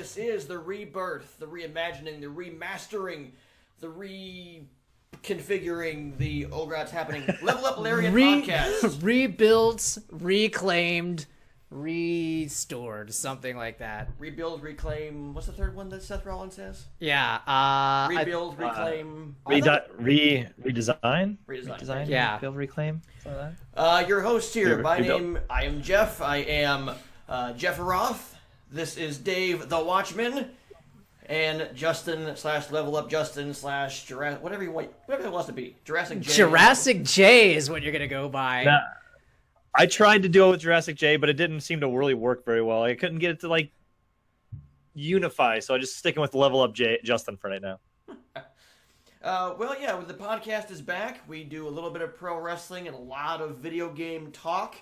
This is the rebirth, the reimagining, the remastering, the reconfiguring, the oh god, it's happening. Level Up Lariat podcast. Rebuilt, reclaimed, restored, something like that. Rebuild, reclaim. What's the third one that Seth Rollins says? Yeah. Rebuild, reclaim. Redesign. Yeah. Rebuild, reclaim. Your host here. I am Jeff. I am Jeff Roth. This is Dave the Watchman. And Justin / Level Up Justin / Jurassic, whatever it wants to be. Jurassic J. Jurassic J is what you're gonna go by. Nah, I tried to do it with Jurassic J, but it didn't seem to really work very well. I couldn't get it to like unify, so I'm just sticking with Level Up Justin for right now. Well, yeah, the podcast is back. We do a little bit of pro wrestling and a lot of video game talk.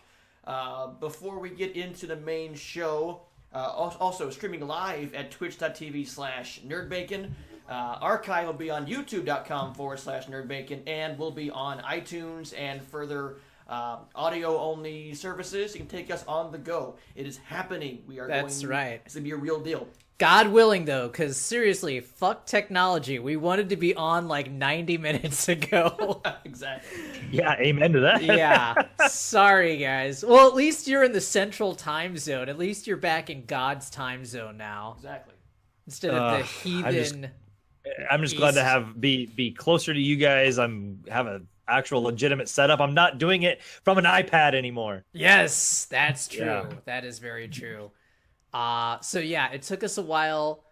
Before we get into the main show, also streaming live at twitch.tv/nerdbacon. Archive will be on youtube.com/nerdbacon and will be on iTunes and further audio-only services. You can take us on the go. It is happening. That's right. It's going to be a real deal. God willing, though, because seriously, fuck technology. We wanted to be on like 90 minutes ago. Exactly. Yeah, amen to that. Yeah. Sorry, guys. Well, at least you're in the central time zone. At least you're back in God's time zone now. Exactly. Instead of the heathen. I'm just glad to be closer to you guys. Have an actual legitimate setup. I'm not doing it from an iPad anymore. Yes, that's true. Yeah. That is very true. So yeah, it took us a while.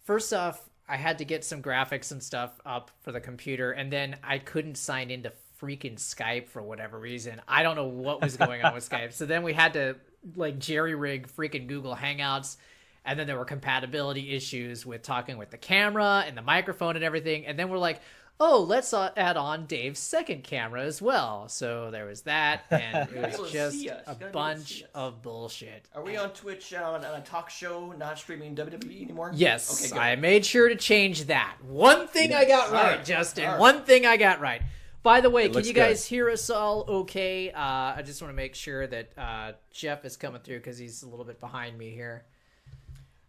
First off, I had to get some graphics and stuff up for the computer, and then I couldn't sign into freaking Skype for whatever reason. I don't know what was going on with Skype. So then we had to like jerry-rig freaking Google Hangouts, and then there were compatibility issues with talking with the camera and the microphone and everything. And then we're like, oh, let's add on Dave's second camera as well. So there was that, and it was just a bunch of bullshit. Are we on Twitch on a talk show, not streaming WWE anymore? Yes, okay, I made sure to change that. One thing I got right, Justin. Right. One thing I got right. By the way, can you guys hear us all okay? I just want to make sure that Jeff is coming through because he's a little bit behind me here.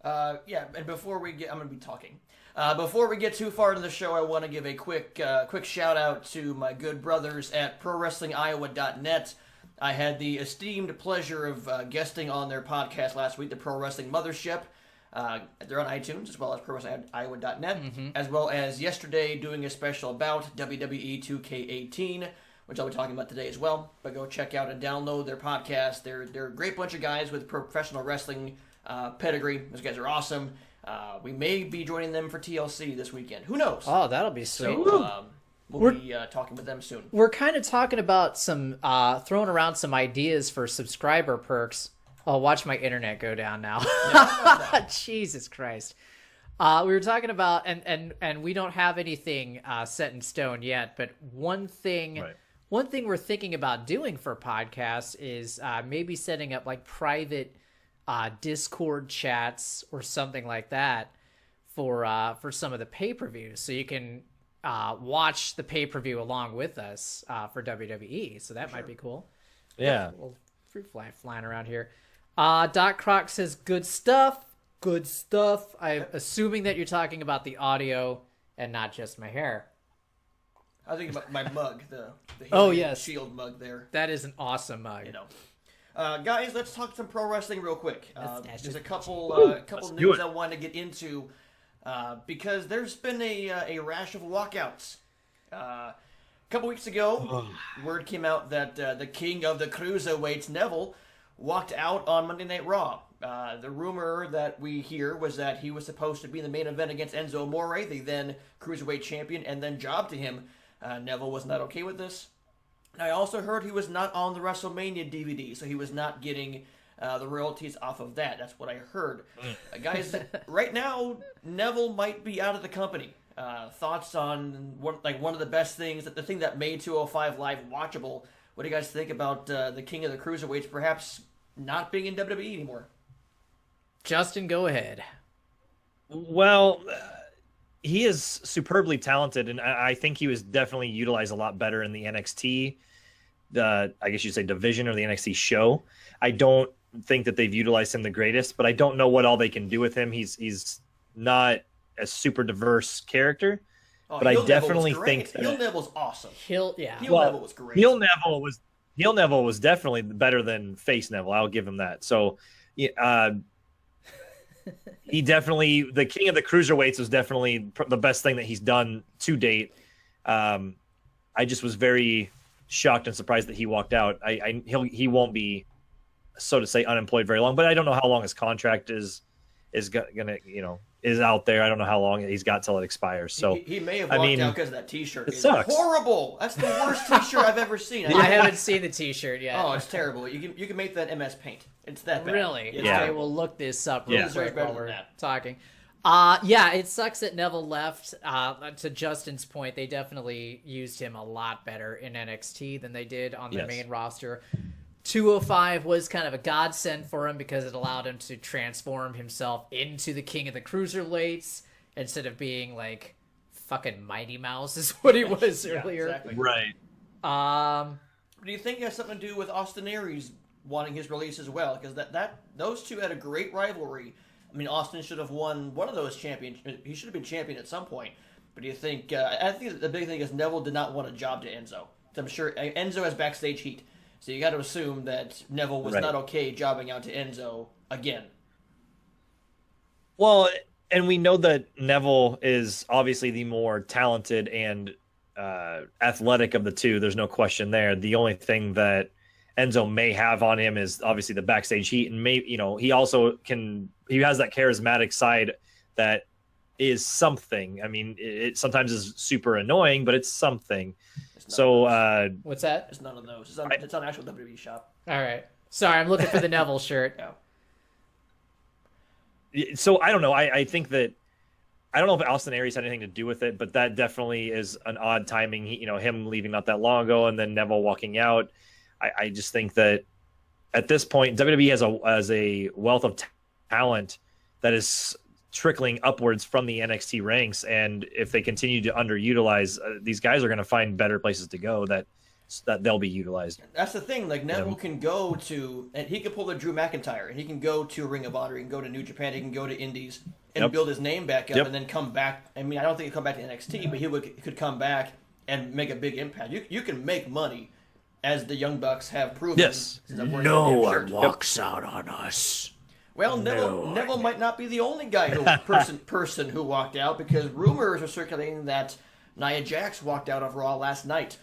Yeah, and before we get, I'm going to be talking. Before we get too far into the show, I want to give a quick shout out to my good brothers at ProWrestlingIowa.net. I had the esteemed pleasure of guesting on their podcast last week, the Pro Wrestling Mothership. They're on iTunes as well as ProWrestlingIowa.net, as well as yesterday doing a special about WWE 2K18, which I'll be talking about today as well. But go check out and download their podcast. They're a great bunch of guys with professional wrestling pedigree. Those guys are awesome. We may be joining them for TLC this weekend. Who knows? Oh, that'll be sweet. So, we'll be talking with them soon. We're kind of talking about some, throwing around some ideas for subscriber perks. Oh, watch my internet go down now. No. Jesus Christ. We were talking about, and we don't have anything set in stone yet, but one thing we're thinking about doing for podcasts is maybe setting up like private Discord chats or something like that for some of the pay-per-views, so you can watch the pay-per-view along with us for WWE. So that might be cool. Yeah. A little fruit fly flying around here. Doc Croc says good stuff. Good stuff. I'm assuming that you're talking about the audio and not just my hair. I was thinking about my mug, the yes, Shield mug there. That is an awesome mug. You know. Guys, let's talk some pro wrestling real quick. There's a couple news I want to get into because there's been a rash of walkouts. A couple weeks ago, word came out that the king of the cruiserweights, Neville, walked out on Monday Night Raw. The rumor that we hear was that he was supposed to be in the main event against Enzo Amore, the then cruiserweight champion, and then jobbed to him. Neville was not okay with this. I also heard he was not on the WrestleMania DVD, so he was not getting the royalties off of that. That's what I heard. Guys, right now, Neville might be out of the company. Thoughts on one of the best things, the thing that made 205 Live watchable. What do you guys think about the King of the Cruiserweights perhaps not being in WWE anymore? Justin, go ahead. Well, he is superbly talented, and I think he was definitely utilized a lot better in the NXT, I guess you'd say division, or the NXT show. I don't think that they've utilized him the greatest, but I don't know what all they can do with him. He's not a super diverse character, but I definitely think that Heel Neville's awesome. Heel Neville was great. Heel Neville was definitely better than Face Neville. I'll give him that. So, he definitely, the king of the cruiserweights, was definitely the best thing that he's done to date. I just was very shocked and surprised that he walked out. He won't be, so to say, unemployed very long, but I don't know how long his contract is gonna, is out there. I don't know how long he's got till it expires. So he may have walked out because of that T-shirt. It's sucks. Horrible. That's the worst T-shirt I've ever seen. I haven't seen the T-shirt yet. Oh, it's terrible. You can make that MS Paint. It's that bad. Really? Yeah. Okay, we'll look this up real quick while we're that. talking. It sucks that Neville left. To Justin's point, they definitely used him a lot better in NXT than they did on the main roster. 205 was kind of a godsend for him because it allowed him to transform himself into the king of the cruiserweights instead of being like fucking Mighty Mouse is what he was earlier. Exactly. Right. Do you think it has something to do with Austin Aries wanting his release as well? Because those two had a great rivalry. I mean, Austin should have won one of those championships. He should have been champion at some point. But do you think? I think the big thing is Neville did not want a job to Enzo. I'm sure Enzo has backstage heat. So you got to assume that Neville was not okay jobbing out to Enzo again. Well, and we know that Neville is obviously the more talented and athletic of the two. There's no question there. The only thing that Enzo may have on him is obviously the backstage heat, and he also he has that charismatic side that is something. I mean, it sometimes is super annoying, but it's something. So what's that? It's none of those. It's on actual WWE shop. All right. Sorry, I'm looking for the Neville shirt. So I don't know. I think that I don't know if Austin Aries had anything to do with it, but that definitely is an odd timing. Him leaving not that long ago, and then Neville walking out. I just think that at this point, WWE has a wealth of talent that is trickling upwards from the NXT ranks, and if they continue to underutilize, these guys are going to find better places to go that they'll be utilized. That's the thing. Like Neville can go to, and he can pull the Drew McIntyre, and he can go to Ring of Honor, he can go to New Japan, he can go to Indies and build his name back up, and then come back. I mean, I don't think he'd come back to NXT, but he could come back and make a big impact. You can make money, as the Young Bucks have proven. Yes. No one walks out on us. Well, Neville might not be the only guy person who walked out, because rumors are circulating that Nia Jax walked out of Raw last night.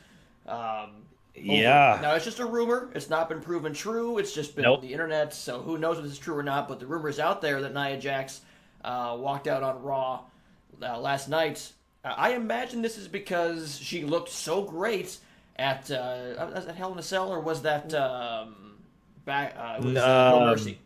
Now it's just a rumor. It's not been proven true. It's just been on the internet, so who knows if this is true or not. But the rumor's out there that Nia Jax walked out on Raw last night. I imagine this is because she looked so great at was that Hell in a Cell, or was that No Mercy?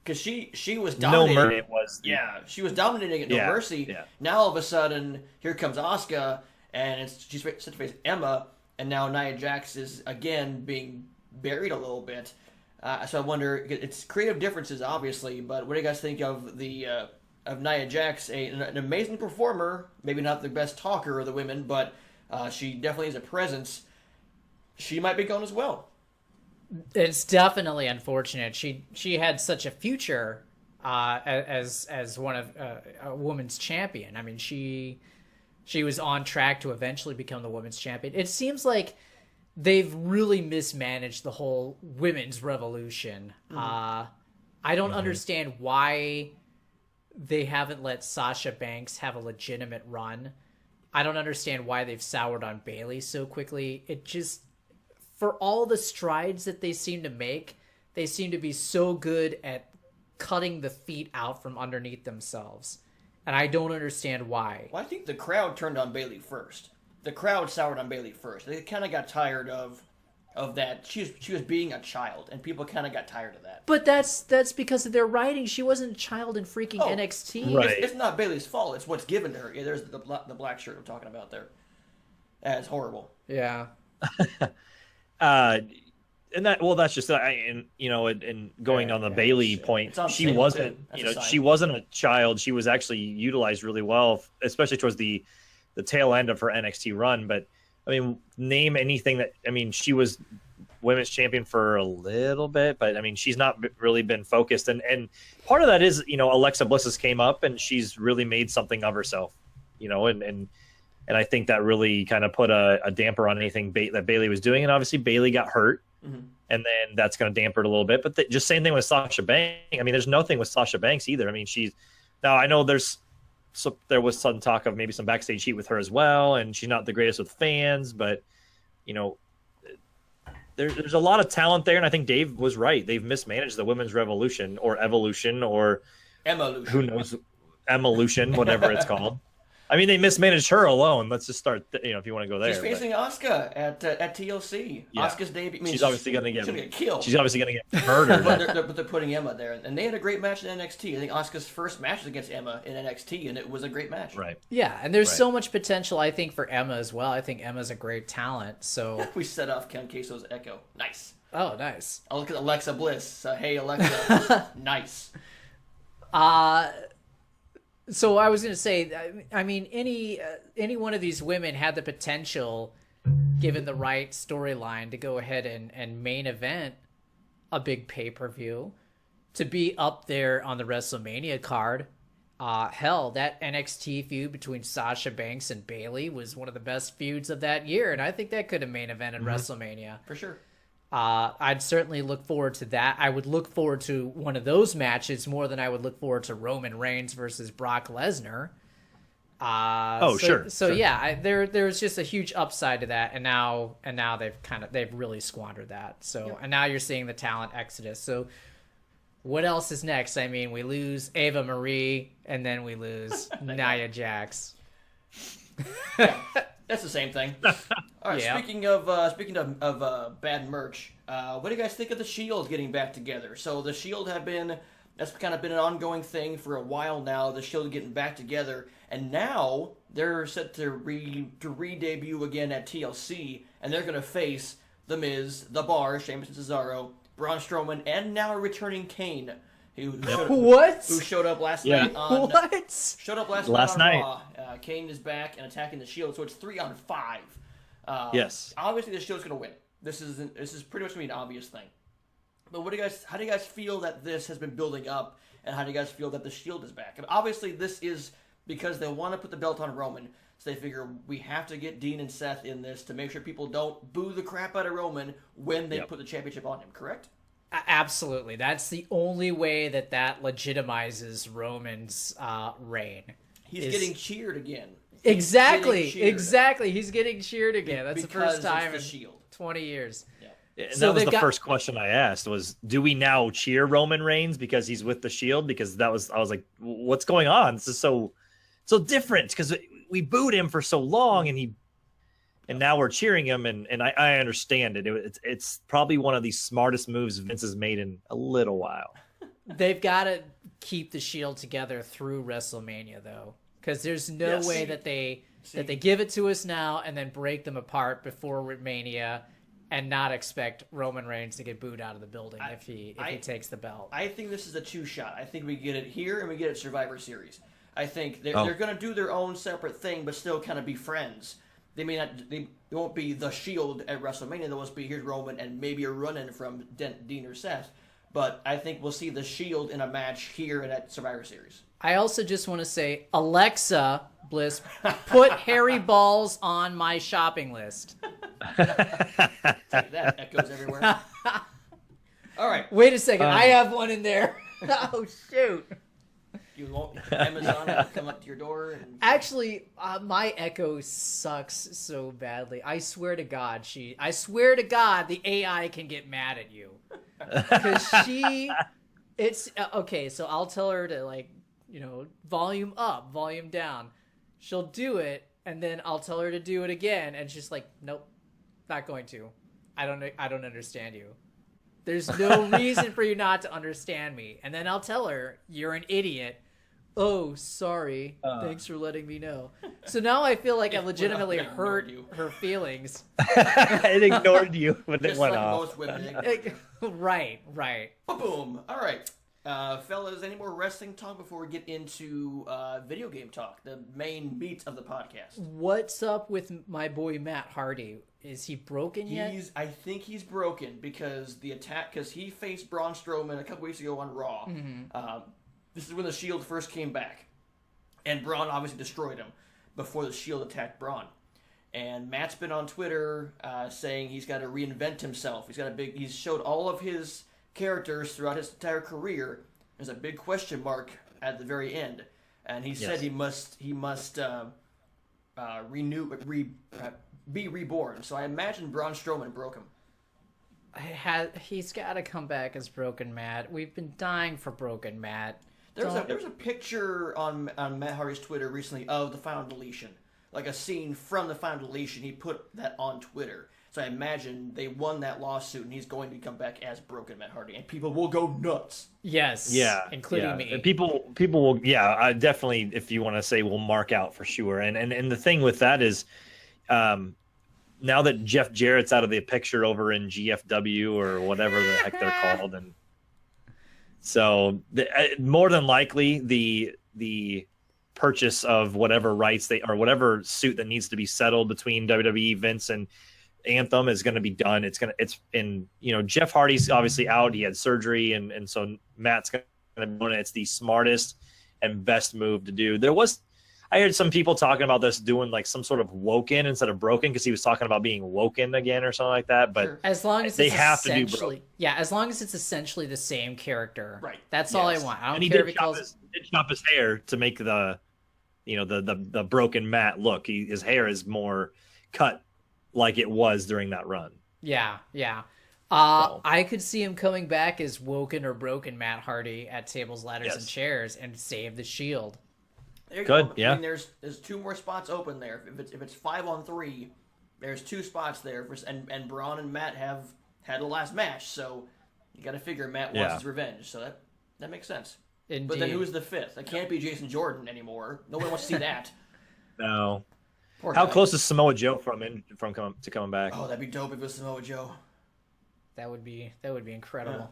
Because she was dominating. No Mercy was. She was dominating at No Mercy. Yeah. Now all of a sudden, here comes Asuka, and she's set to face Emma, and now Nia Jax is again being buried a little bit. So I wonder, it's creative differences, obviously, but what do you guys think of of Nia Jax, an amazing performer, maybe not the best talker of the women, but she definitely has a presence. She might be gone as well. It's definitely unfortunate. She had such a future as one of a women's champion. I mean, she was on track to eventually become the women's champion. It seems like they've really mismanaged the whole women's revolution. I don't understand why they haven't let Sasha Banks have a legitimate run. I don't understand why they've soured on Bayley so quickly. It just, for all the strides that they seem to make, they seem to be so good at cutting the feet out from underneath themselves. And I don't understand why. Well, I think the crowd turned on Bayley first. The crowd soured on Bayley first. They kind of got tired of that. She was being a child, and people kind of got tired of that. But that's because of their writing. She wasn't a child in freaking NXT. Right. It's not Bayley's fault. It's what's given to her. Yeah, there's the black shirt I'm talking about there. That's horrible. Yeah. And that's just and going on the Bayley point, she wasn't a child. She was actually utilized really well, especially towards the tail end of her NXT run. But I mean, name anything that, I mean, she was women's champion for a little bit, but I mean, she's not really been focused. And part of that is, Alexa Bliss has came up and she's really made something of herself, and I think that really kind of put a damper on anything that Bayley was doing. And obviously Bayley got hurt, and then that's going to damper it a little bit. But just same thing with Sasha Banks. I mean, there's nothing with Sasha Banks either. I mean, now I know there was some talk of maybe some backstage heat with her as well, and she's not the greatest with fans, but there's a lot of talent there, and I think Dave was right. They've mismanaged the women's revolution or evolution or Evolution. Who knows, evolution, whatever it's called. I mean, they mismanaged her alone. Let's just start, if you want to go there. She's facing Asuka at TLC. Yeah. Asuka's debut. She's obviously going to get killed. She's obviously going to get murdered. but they're putting Emma there. And they had a great match in NXT. I think Asuka's first match was against Emma in NXT, and it was a great match. Right. Yeah, and there's so much potential, I think, for Emma as well. I think Emma's a great talent. So we set off Ken Queso's echo. Nice. Oh, nice. I'll look at Alexa Bliss. Hey, Alexa. Nice. So I was going to say, I mean, any one of these women had the potential, given the right storyline, to go ahead and main event a big pay-per-view, to be up there on the WrestleMania card. Hell, that NXT feud between Sasha Banks and Bayley was one of the best feuds of that year, and I think that could have main evented WrestleMania. For sure. I'd certainly look forward to that. I would look forward to one of those matches more than I would look forward to Roman Reigns versus Brock Lesnar. Sure. So yeah, there's just a huge upside to that, and now they've really squandered that. So and now you're seeing the talent exodus. So what else is next? I mean, we lose Ava Marie, and then we lose Nia Jax. Yeah. That's the same thing. All right. Yeah. Speaking of bad merch, what do you guys think of the Shield getting back together? So the Shield that's kind of been an ongoing thing for a while now. The Shield getting back together, and now they're set to re-debut again at TLC, and they're going to face The Miz, The Bar, Sheamus and Cesaro, Braun Strowman, and now returning Kane. Who showed up last night on Raw. Kane is back and attacking the Shield, so it's 3-on-5. Yes. Obviously, the Shield's going to win. This is pretty much going to be an obvious thing. But how do you guys feel that this has been building up, and how do you guys feel that the Shield is back? And obviously, this is because they want to put the belt on Roman, so they figure we have to get Dean and Seth in this to make sure people don't boo the crap out of Roman when they put the championship on him, correct? Absolutely. That's the only way that legitimizes Roman's reign. He's getting cheered again. Exactly. He's getting cheered again. That's the first time in Shield. 20 years. Yeah. And so that was the first question I asked was, do we now cheer Roman Reigns because he's with the Shield? Because I was like, what's going on? This is so different because we booed him for so long and now we're cheering him, and I understand it. It's probably one of the smartest moves Vince has made in a little while. They've got to keep the Shield together through WrestleMania, though, because there's no way that they give it to us now and then break them apart before Mania and not expect Roman Reigns to get booed out of the building if he takes the belt. I think this is a two-shot. I think we get it here and we get it Survivor Series. I think they're going to do their own separate thing, but still kind of be friends. They may not. They won't be the Shield at WrestleMania. They'll just be here's Roman and maybe a run-in from Dean or Seth. But I think we'll see the Shield in a match here and at Survivor Series. I also just want to say, Alexa Bliss, put hairy balls on my shopping list. Take that. Echoes everywhere. All right. Wait a second. I have one in there. Oh, shoot. You want Amazon to come up to your door? Actually, my Echo sucks so badly. I swear to God, the AI can get mad at you. Because okay, so I'll tell her to volume up, volume down. She'll do it, and then I'll tell her to do it again, and she's like, nope, not going to. I don't understand you. There's no reason for you not to understand me. And then I'll tell her, you're an idiot. Oh, sorry. Thanks for letting me know. So now I feel like I legitimately hurt her feelings. It ignored you, but it went off. Most women. Right. Boom. All right. Fellas, any more wrestling talk before we get into video game talk, the main meat of the podcast? What's up with my boy Matt Hardy? Is he broken yet? I think he's broken because he faced Braun Strowman a couple weeks ago on Raw. Mm-hmm. This is when the Shield first came back, and Braun obviously destroyed him before the Shield attacked Braun. And Matt's been on Twitter saying he's got to reinvent himself. He's showed all of his characters throughout his entire career. There's a big question mark at the very end, and he said he must be reborn. So I imagine Braun Strowman broke him. He's got to come back as Broken Matt. We've been dying for Broken Matt. There was a picture on Matt Hardy's Twitter recently of the Final Deletion, like a scene from the Final Deletion. He put that on Twitter. So I imagine they won that lawsuit, and he's going to come back as Broken Matt Hardy, and people will go nuts. Yes, including me. And people will, definitely. If you want to say, will mark out for sure. And the thing with that is, now that Jeff Jarrett's out of the picture over in GFW or whatever the heck they're called, and so more than likely the purchase of whatever rights or whatever suit that needs to be settled between WWE, Vince, and Anthem is going to be done. Jeff Hardy's obviously out. He had surgery, and so Matt's going to be doing it. It's the smartest and best move to do. I heard some people talking about this doing like some sort of woken instead of broken, because he was talking about being woken again or something like that. But as long as they have to do broken. Yeah, as long as it's essentially the same character. Right. That's all I want. I don't and care he if he did chop his hair to make the broken Matt look. His hair is more cut like it was during that run. Yeah. I could see him coming back as woken or broken Matt Hardy at tables, ladders, and chairs and save the Shield. There you go. I mean, there's 2 more spots open there. If it's 5-on-3, there's 2 spots there. And Braun and Matt have had the last match, so you got to figure Matt wants his revenge. So that makes sense. Indeed. But then who's the 5th? That can't be Jason Jordan anymore. Nobody wants to see that. No. Poor How guy. close is Samoa Joe coming back? Oh, that'd be dope if it was Samoa Joe. That would be incredible.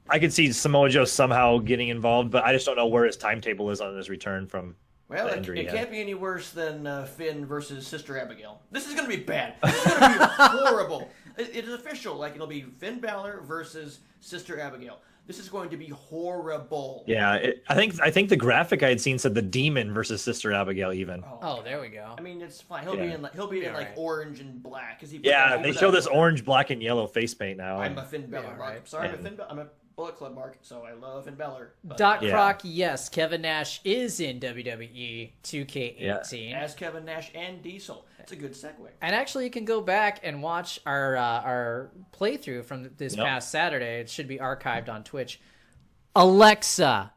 I could see Samoa Joe somehow getting involved, but I just don't know where his timetable is on his return from the injury. It can't be any worse than Finn versus Sister Abigail. This is going to be bad. This is going to be horrible. It is official. Like, it'll be Finn Balor versus Sister Abigail. This is going to be horrible. Yeah, I think the graphic I had seen said the Demon versus Sister Abigail even. Oh, there we go. I mean, it's fine. He'll be in orange and black. They show this orange, black, and yellow face paint now. I'm a Finn Balor mark. I'm sorry, I'm a Bullet Club mark, so I love Finn Balor. Doc Croc, yes, Kevin Nash is in WWE 2K18 as Kevin Nash and Diesel. That's a good segue. And actually, you can go back and watch our playthrough from this past Saturday. It should be archived on Twitch. Alexa,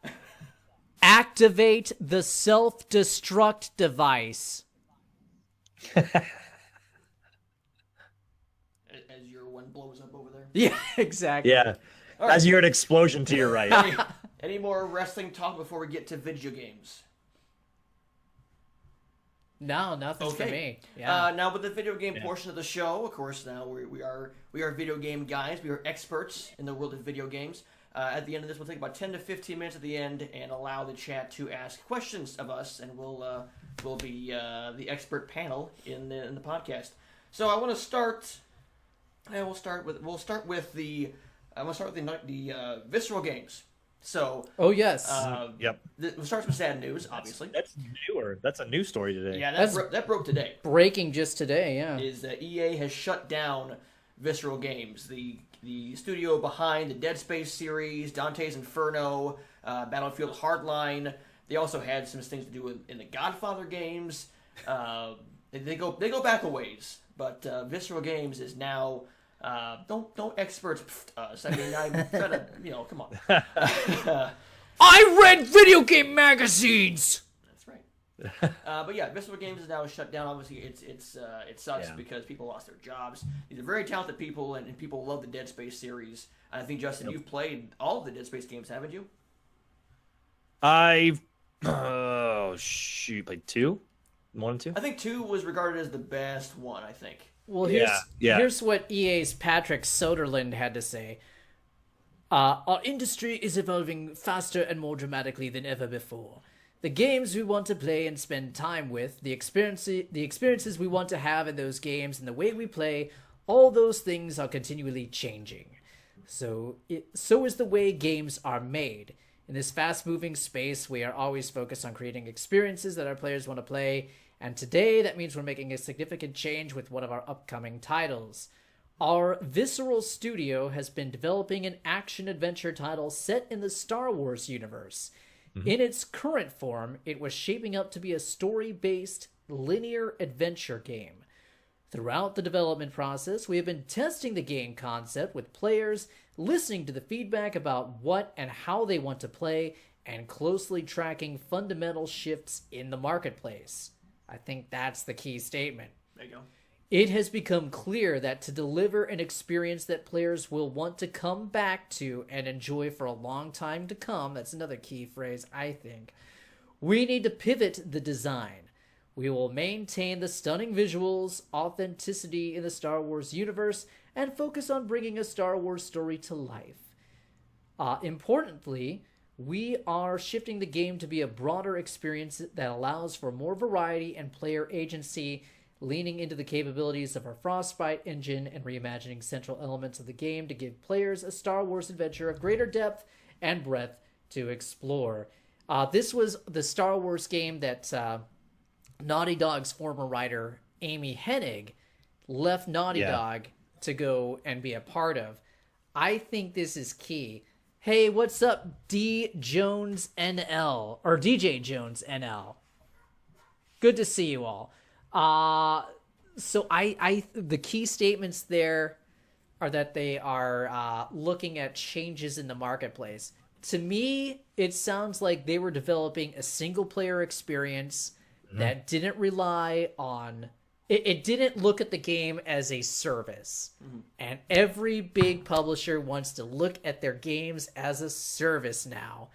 activate the self-destruct device. As your one blows up over there. Yeah, exactly. Yeah. Right. As you heard explosion to your right. Any more wrestling talk before we get to video games? No, nothing for me. Yeah. Now with the video game portion of the show, of course, now we are video game guys. We are experts in the world of video games. At the end of this, we'll take about 10 to 15 minutes at the end and allow the chat to ask questions of us, and we'll be the expert panel in the podcast. So I want to start. We'll start with the Visceral Games. So. Oh yes. Yep. We'll start with sad news, obviously. That's newer. That's a news story today. Yeah, that broke today. Breaking just today. Yeah. Is that EA has shut down Visceral Games, the studio behind the Dead Space series, Dante's Inferno, Battlefield Hardline. They also had some things to do in the Godfather games. They go back a ways, but Visceral Games is now. Don't experts us. I mean, I'm trying to, come on. I read video game magazines. That's right. But yeah, Visceral Games is now shut down. Obviously, it sucks because people lost their jobs. These are very talented people, and people love the Dead Space series. I think Justin, you've played all of the Dead Space games, haven't you? I've played 2, 1 and 2. I think 2 was regarded as the best one. I think. Well, here's what EA's Patrick Soderlund had to say. Our industry is evolving faster and more dramatically than ever before. The games we want to play and spend time with, the experiences we want to have in those games, and the way we play, all those things are continually changing. So is the way games are made. In this fast-moving space, we are always focused on creating experiences that our players want to play, and today that means we're making a significant change with one of our upcoming titles. Our Visceral studio has been developing an action-adventure title set in the Star Wars universe. In its current form, it was shaping up to be a story-based, linear adventure game. Throughout the development process, we have been testing the game concept with players, listening to the feedback about what and how they want to play, and closely tracking fundamental shifts in the marketplace. I think that's the key statement. There you go. It has become clear that to deliver an experience that players will want to come back to and enjoy for a long time to come, that's another key phrase, I think, we need to pivot the design. We will maintain the stunning visuals, authenticity in the Star Wars universe, and focus on bringing a Star Wars story to life. Importantly, we are shifting the game to be a broader experience that allows for more variety and player agency, leaning into the capabilities of our Frostbite engine and reimagining central elements of the game to give players a Star Wars adventure of greater depth and breadth to explore. This was the Star Wars game that Naughty Dog's former writer, Amy Hennig, left Naughty Dog to go and be a part of. I think this is key. Hey, what's up, D. Jones NL, or DJ Jones NL? Good to see you all. So the key statements there are that they are looking at changes in the marketplace. To me, it sounds like they were developing a single-player experience that didn't rely on... It didn't look at the game as a service. And every big publisher wants to look at their games as a service now.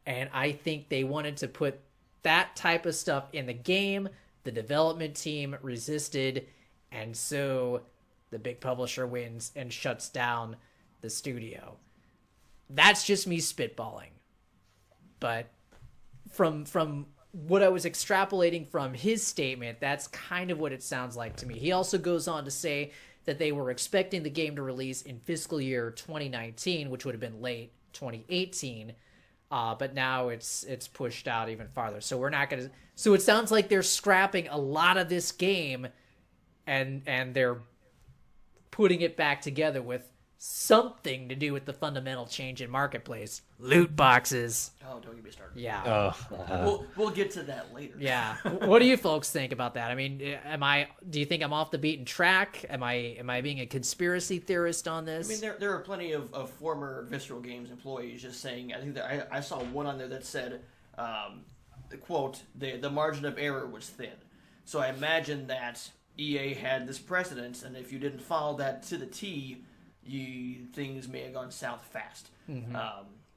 And I think they wanted to put that type of stuff in the game. The development team resisted, and so the big publisher wins and shuts down the studio. That's just me spitballing. But from what I was extrapolating from his statement, that's kind of what it sounds like to me. He also goes on to say that they were expecting the game to release in fiscal year 2019, which would have been late 2018. But now it's pushed out even farther. So we're not going to... So it sounds like they're scrapping a lot of this game and they're putting it back together with something to do with the fundamental change in marketplace. Loot boxes. Oh, don't get me started. Yeah. We'll get to that later. Yeah. What do you folks think about that? I mean, do you think I'm off the beaten track? Am I being a conspiracy theorist on this? I mean, there are plenty of former Visceral Games employees just saying, I think that I saw one on there that said, the quote, the margin of error was thin. So I imagine that EA had this precedence, and if you didn't follow that to the T, things may have gone south fast.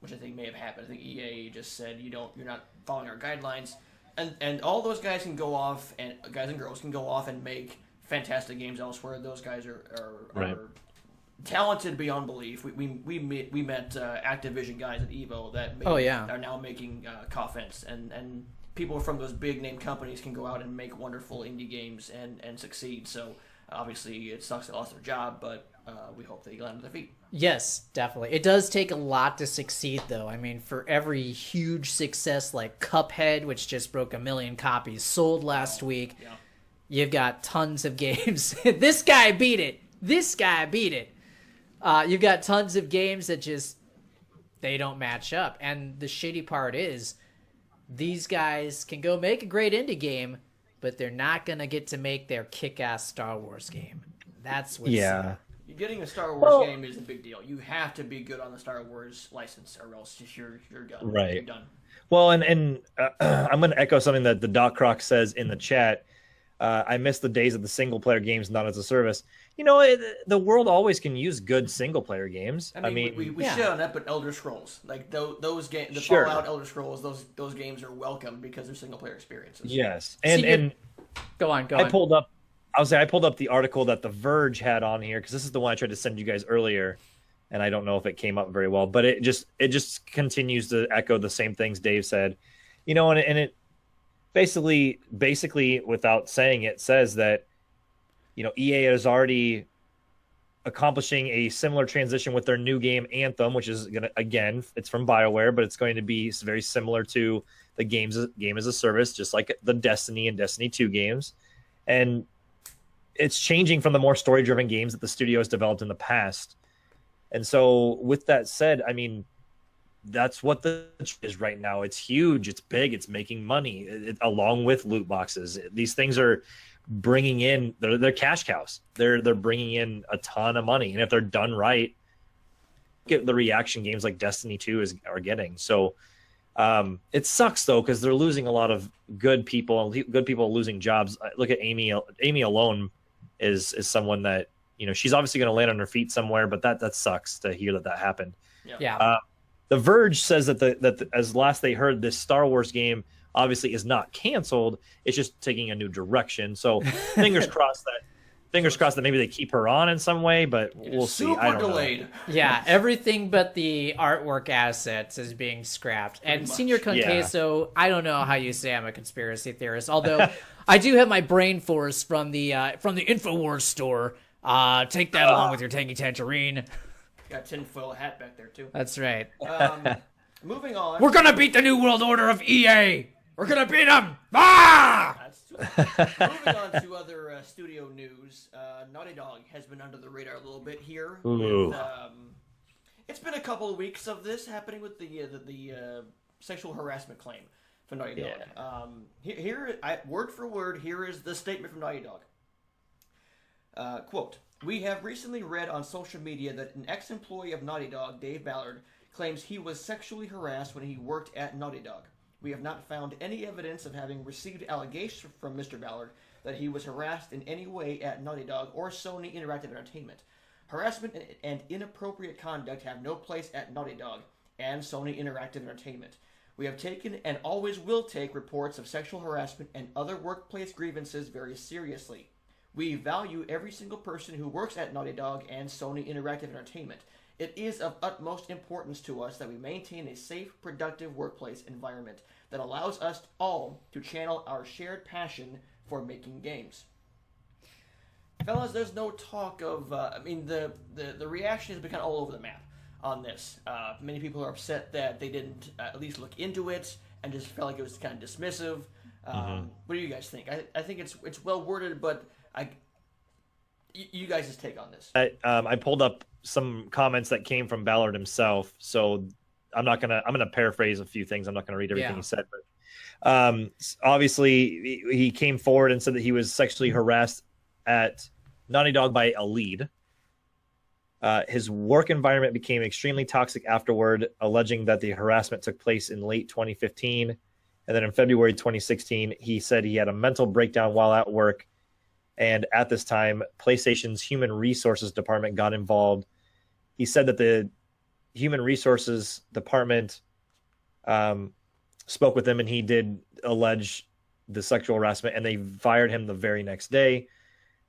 Which I think may have happened. I think EA just said you're not following our guidelines, and all those guys can go off, and guys and girls can go off and make fantastic games elsewhere. Those guys are talented beyond belief. We met Activision guys at Evo that are now making coffins, and people from those big name companies can go out and make wonderful indie games and succeed. So obviously it sucks they lost their job, but we hope they land on their feet. Yes, definitely. It does take a lot to succeed, though. I mean, for every huge success like Cuphead, which just broke 1 million copies sold last week, you've got tons of games. This guy beat it. You've got tons of games that just, they don't match up. And the shitty part is, these guys can go make a great indie game, but they're not going to get to make their kick-ass Star Wars game. That's what's... Getting a Star Wars game is a big deal. You have to be good on the Star Wars license, or else you're done. Right. You're done. Well, and I'm going to echo something that the Doc Croc says in the chat. I miss the days of the single-player games not as a service. You know, the world always can use good single-player games. I mean we shit on that, but Elder Scrolls, like those games, the Fallout, Elder Scrolls, those games are welcome because they're single-player experiences. Yes, and go on. I pulled up the article that The Verge had on here, because this is the one I tried to send you guys earlier, and I don't know if it came up very well, but it just continues to echo the same things Dave said, and it basically without saying it says that EA is already accomplishing a similar transition with their new game Anthem, which is gonna, again, it's from BioWare, but it's going to be very similar to the game as a service, just like the Destiny and Destiny 2 games, and it's changing from the more story-driven games that the studio has developed in the past. And so with that said, I mean, that's what the is right now. It's huge, it's big, it's making money, along with loot boxes. These things are bringing in, they're cash cows. They're bringing in a ton of money, and if they're done right, get the reaction games like Destiny 2 are getting. So it sucks though, because they're losing a lot of good people, losing jobs. Look at Amy alone is someone that, she's obviously going to land on her feet somewhere, but that sucks to hear that happened. Yeah. The Verge says that as last they heard, this Star Wars game obviously is not canceled. It's just taking a new direction. So fingers crossed that maybe they keep her on in some way, but we'll see. I don't delayed. know. Yeah, everything but the artwork assets is being scrapped. And Senior Conqueso, I don't know how you say I'm a conspiracy theorist, although I do have my brain force from the InfoWars store. Take that along with your tanky tangerine. Got tinfoil hat back there too. That's right. Moving on. We're gonna beat the New World Order of EA. We're gonna beat them. Ah! Moving on to other studio news. Naughty Dog has been under the radar a little bit here. With, it's been a couple of weeks of this happening with the sexual harassment claim for Naughty Dog. Here, word for word, here is the statement from Naughty Dog. Quote, "We have recently read on social media that an ex-employee of Naughty Dog, Dave Ballard, claims he was sexually harassed when he worked at Naughty Dog. We have not found any evidence of having received allegations from Mr. Ballard that he was harassed in any way at Naughty Dog or Sony Interactive Entertainment. Harassment and inappropriate conduct have no place at Naughty Dog and Sony Interactive Entertainment. We have taken and always will take reports of sexual harassment and other workplace grievances very seriously. We value every single person who works at Naughty Dog and Sony Interactive Entertainment. It is of utmost importance to us that we maintain a safe, productive workplace environment that allows us all to channel our shared passion for making games." Fellas, there's no talk of, the reaction has been kind of all over the map on this. Many people are upset that they didn't at least look into it and just felt like it was kind of dismissive. What do you guys think? I think it's well worded, but you guys' take on this. I pulled up some comments that came from Ballard himself, so I'm gonna paraphrase a few things. I'm not gonna read everything he said, but obviously he came forward and said that he was sexually harassed at Naughty Dog by a lead. His work environment became extremely toxic afterward, alleging that the harassment took place in late 2015, and then in February 2016 he said he had a mental breakdown while at work, and at this time PlayStation's human resources department got involved. He said that the human resources department spoke with him, and he did allege the sexual harassment, and they fired him the very next day.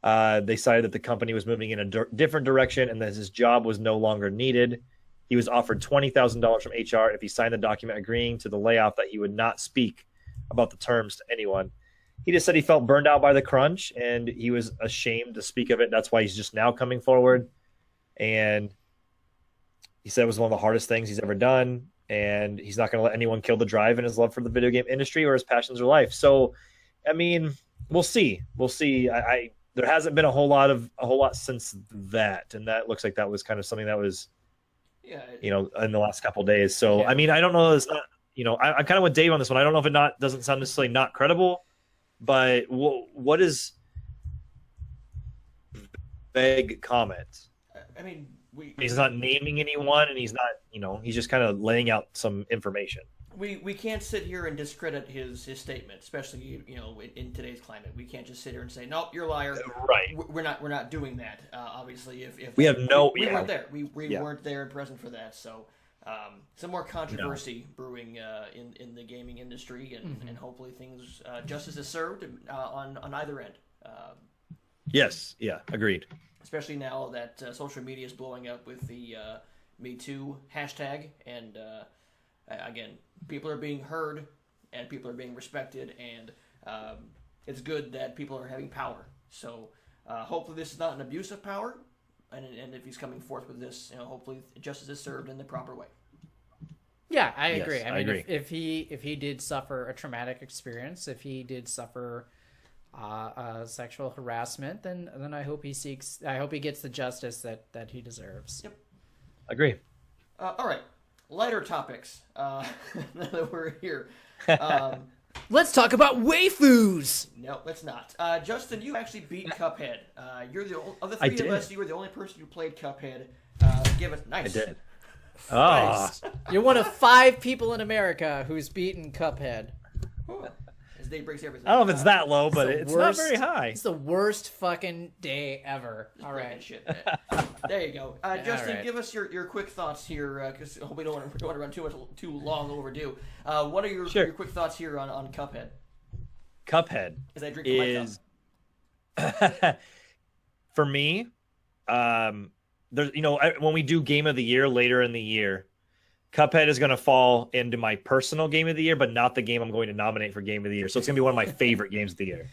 They decided that the company was moving in a different direction and that his job was no longer needed. He was offered $20,000 from HR if he signed the document agreeing to the layoff that he would not speak about the terms to anyone. He just said he felt burned out by the crunch, and he was ashamed to speak of it. That's why he's just now coming forward. And he said it was one of the hardest things he's ever done, and he's not going to let anyone kill the drive in his love for the video game industry or his passions or life. So, I mean, we'll see. We'll see. There hasn't been a whole lot since that, and that looks like that was kind of something that was, in the last couple of days. So, I mean, I don't know. It's not, I kind of with Dave on this one. I don't know if it doesn't sound necessarily not credible, but what is vague comment? I mean, he's not naming anyone, and he's not, he's just kind of laying out some information. We can't sit here and discredit his statement, especially in today's climate. We can't just sit here and say, "Nope, you're a liar." Right. We're not doing that. Obviously, if we have we weren't there, we weren't there and present for that. So some more controversy brewing in the gaming industry, and hopefully things justice is served on either end. Yes. Yeah. Agreed. Especially now that social media is blowing up with the Me Too hashtag, and again, people are being heard and people are being respected, and it's good that people are having power. So hopefully this is not an abuse of power, and if he's coming forth with this, hopefully justice is served in the proper way. Yeah, I agree. Yes, I mean, agree. If he did suffer a traumatic experience, if he did suffer sexual harassment, then I hope he gets the justice that he deserves. Yep. Agree. All right, lighter topics. Now that we're here, let's talk about waifus. no, let's not. Justin, you actually beat Cuphead. You're the of the three of us. You were the only person who played Cuphead. Give us nice. I did. Nice. You're one of 5 people in America who's beaten Cuphead. His day breaks everything. I don't know if it's that low, but it's not very high. It's the worst fucking day ever. Just all right. Shit. There you go. Justin, give us your quick thoughts here, because we don't want to run too long overdue. What are your quick thoughts here on Cuphead? Cuphead As I drink my cup. For me, there's when we do Game of the Year later in the year, Cuphead is going to fall into my personal Game of the Year, but not the game I'm going to nominate for Game of the Year. So it's going to be one of my favorite games of the year.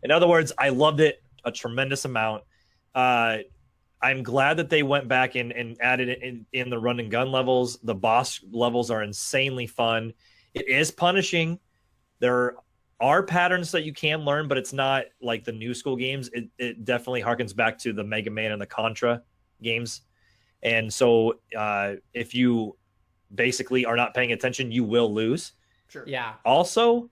In other words, I loved it a tremendous amount. I'm glad that they went back and added it in the run and gun levels. The boss levels are insanely fun. It is punishing. There are patterns that you can learn, but it's not like the new school games. It definitely harkens back to the Mega Man and the Contra games. And so if you basically are not paying attention, you will lose. Sure. Yeah. Also,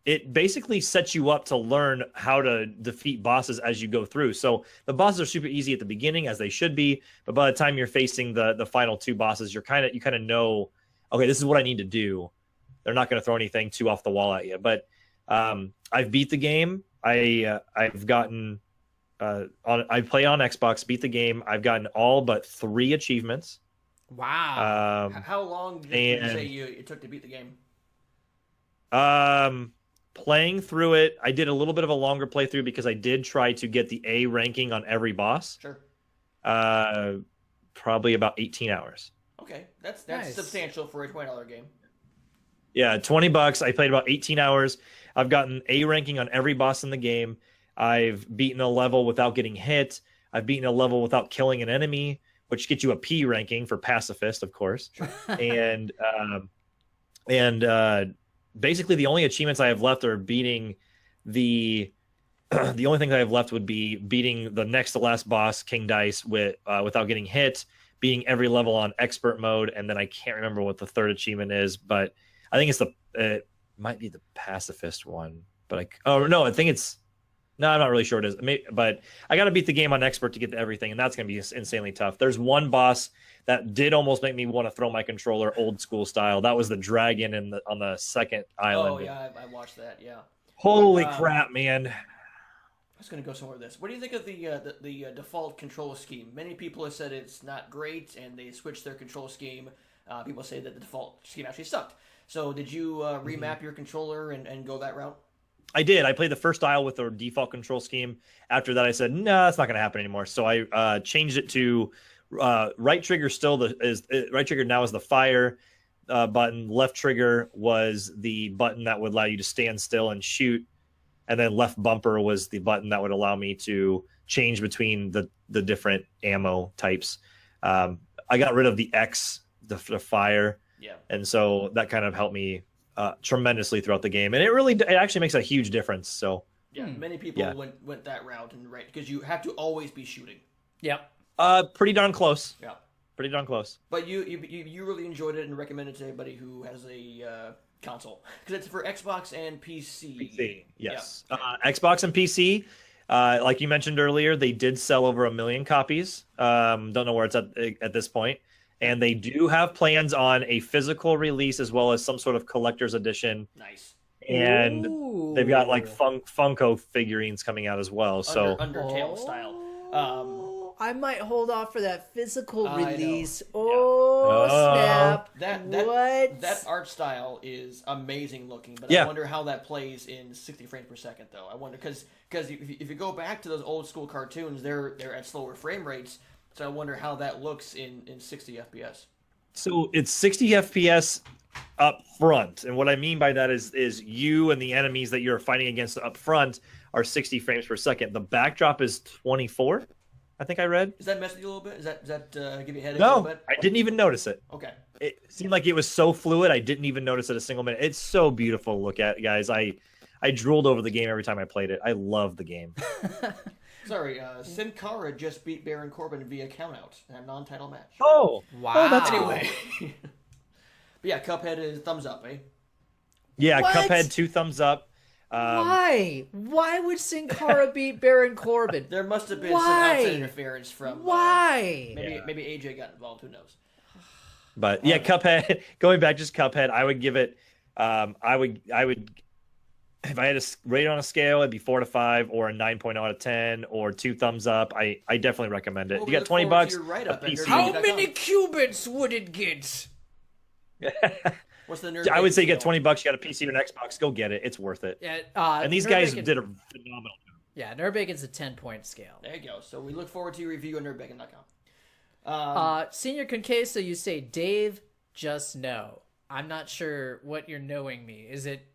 it basically sets you up to learn how to defeat bosses as you go through. So the bosses are super easy at the beginning, as they should be, but by the time you're facing the final 2 bosses, you kind of know, okay, this is what I need to do. They're not going to throw anything too off the wall at you. But I've beat the game. I've gotten I play on Xbox, beat the game. I've gotten all but 3 achievements. Wow. How long did you say it took to beat the game? Playing through it, I did a little bit of a longer playthrough because I did try to get the A ranking on every boss. Sure. Probably about 18 hours. Okay, that's nice. Substantial for a $20 game. Yeah, $20. I played about 18 hours. I've gotten A ranking on every boss in the game. I've beaten a level without getting hit. I've beaten a level without killing an enemy, which gets you a P ranking for pacifist, of course. and basically the only achievements I have left are beating the only thing I have left would be beating the next to last boss, King Dice, without getting hit, beating every level on expert mode, and then I can't remember what the third achievement is, but I think it might be the pacifist one. But I'm not really sure it is. But I got to beat the game on expert to get to everything, and that's going to be insanely tough. There's one boss that did almost make me want to throw my controller old school style. That was the dragon on the second island. Oh yeah, I watched that. Yeah. Holy crap, man! I was going to go somewhere with this. What do you think of the default control scheme? Many people have said it's not great, and they switched their control scheme. People say that the default scheme actually sucked. So did you remap your controller and go that route? I did. I played the first aisle with the default control scheme. After that, I said, no, that's not going to happen anymore. So I changed it to right trigger right trigger now is the fire button. Left trigger was the button that would allow you to stand still and shoot. And then left bumper was the button that would allow me to change between the different ammo types. I got rid of the X, the fire. Yeah. And so that kind of helped me tremendously throughout the game, and it actually makes a huge difference. So yeah, many people went that route, and right, because you have to always be shooting. Yep. Pretty darn close. Yeah, pretty darn close. But you really enjoyed it and recommend it to anybody who has a console, because it's for Xbox and PC. PC, yes. Yeah. Xbox and PC. Like you mentioned earlier, they did sell over 1 million copies. Don't know where it's at this point. And they do have plans on a physical release as well as some sort of collector's edition. Nice. And they've got like Funko figurines coming out as well. So Undertale style. I might hold off for that physical release. Snap! What? That art style is amazing looking, but yeah. I wonder how that plays in 60 frames per second, though. I wonder because if you go back to those old school cartoons, they're at slower frame rates. So I wonder how that looks in 60 FPS. So it's 60 FPS up front, and what I mean by that is you and the enemies that you're fighting against up front are 60 frames per second. The backdrop is 24. I think I read. Does that mess with you a little bit? Does that give you a headache no, a little bit? I didn't even notice it. Okay. It seemed like it was so fluid. I didn't even notice it a single minute. It's so beautiful to look at, guys. I drooled over the game every time I played it. I love the game. Sorry, Sin Cara just beat Baron Corbin via countout in a non-title match. Oh, wow. Oh, that's anyway. But yeah, Cuphead is thumbs up, eh? Yeah, What? Cuphead 2 thumbs up. Why? Why would Sin Cara beat Baron Corbin? There must have been Why? some outside interference from. Why? Maybe AJ got involved. Who knows? But yeah, Cuphead. Going back, just Cuphead. I would give it. I would. If I had to rate it on a scale, it'd be 4 to 5, or a 9.0 out of 10, or 2 thumbs up. I definitely recommend it. Well, you got $20. How many cubits would it get? What's the nerd? I would say get $20. You got a PC or an Xbox. Go get it. It's worth it. Yeah, and these guys did a phenomenal job. Yeah, Nerdbacon's a 10-point scale. There you go. So we look forward to your review on Nerdbacon.com. Senior Conqueso, you say, Dave, just know. I'm not sure what you're knowing me. Is it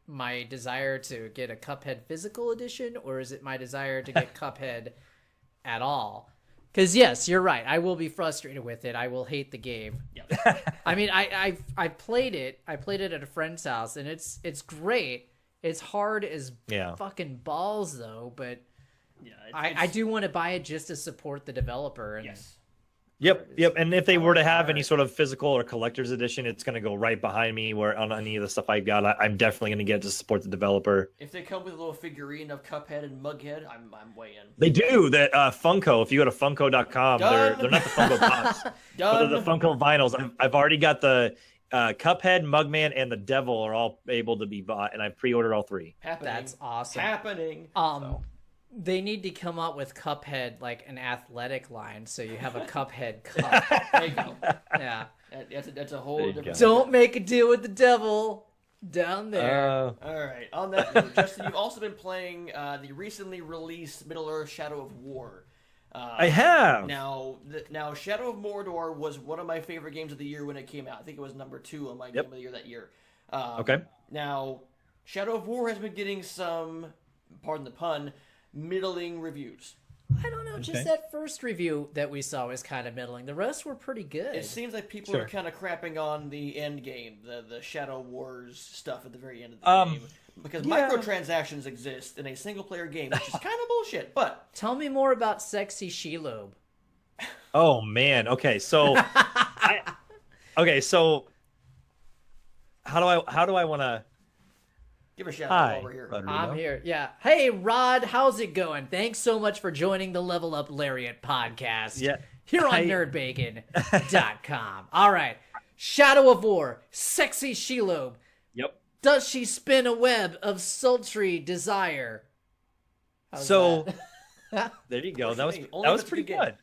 my desire to get a Cuphead physical edition, or is it my desire to get Cuphead at all? Because yes, you're right. I will be frustrated with it. I will hate the game. Yeah. I mean, I played it. I played it at a friend's house, and it's great. It's hard as fucking balls, though. But yeah, I do want to buy it just to support the developer. And yes. Yep. And if they were to have any sort of physical or collector's edition, it's going to go right behind me. Where on any of the stuff I've got, I'm definitely going to get to support the developer. If they come with a little figurine of Cuphead and Mughead, I'm way in. They do that. Funko. If you go to Funko.com, they're not the Funko Pops. They're the Funko vinyls. I've already got the Cuphead, Mugman, and the Devil are all able to be bought, and I pre-ordered all 3. Happening. That's awesome. Happening. They need to come up with Cuphead like an athletic line, so you have a Cuphead cup. There you go. Yeah. That's a whole different. Don't make a deal with the devil down there. All right. On that note, Justin, you've also been playing the recently released Middle-earth: Shadow of War. I have. Now, Shadow of Mordor was one of my favorite games of the year when it came out. I think it was number 2 on my game of the year that year. Okay. Now, Shadow of War has been getting some, pardon the pun, middling reviews. I don't know. Just that first review that we saw was kind of middling. The rest were pretty good. It seems like people are kind of crapping on the end game, the Shadow Wars stuff at the very end of the game. Because microtransactions exist in a single-player game, which is kind of bullshit. But tell me more about Sexy Shelob. Oh man. Okay. So, so how do I want to? Give a shout out over here. I'm here. Yeah. Hey, Rod, how's it going? Thanks so much for joining the Level Up Lariat podcast. Yeah. Here on Nerdbacon.com. All right. Shadow of War, Sexy Shelob. Yep. Does she spin a web of sultry desire? How's there you go. That was pretty good.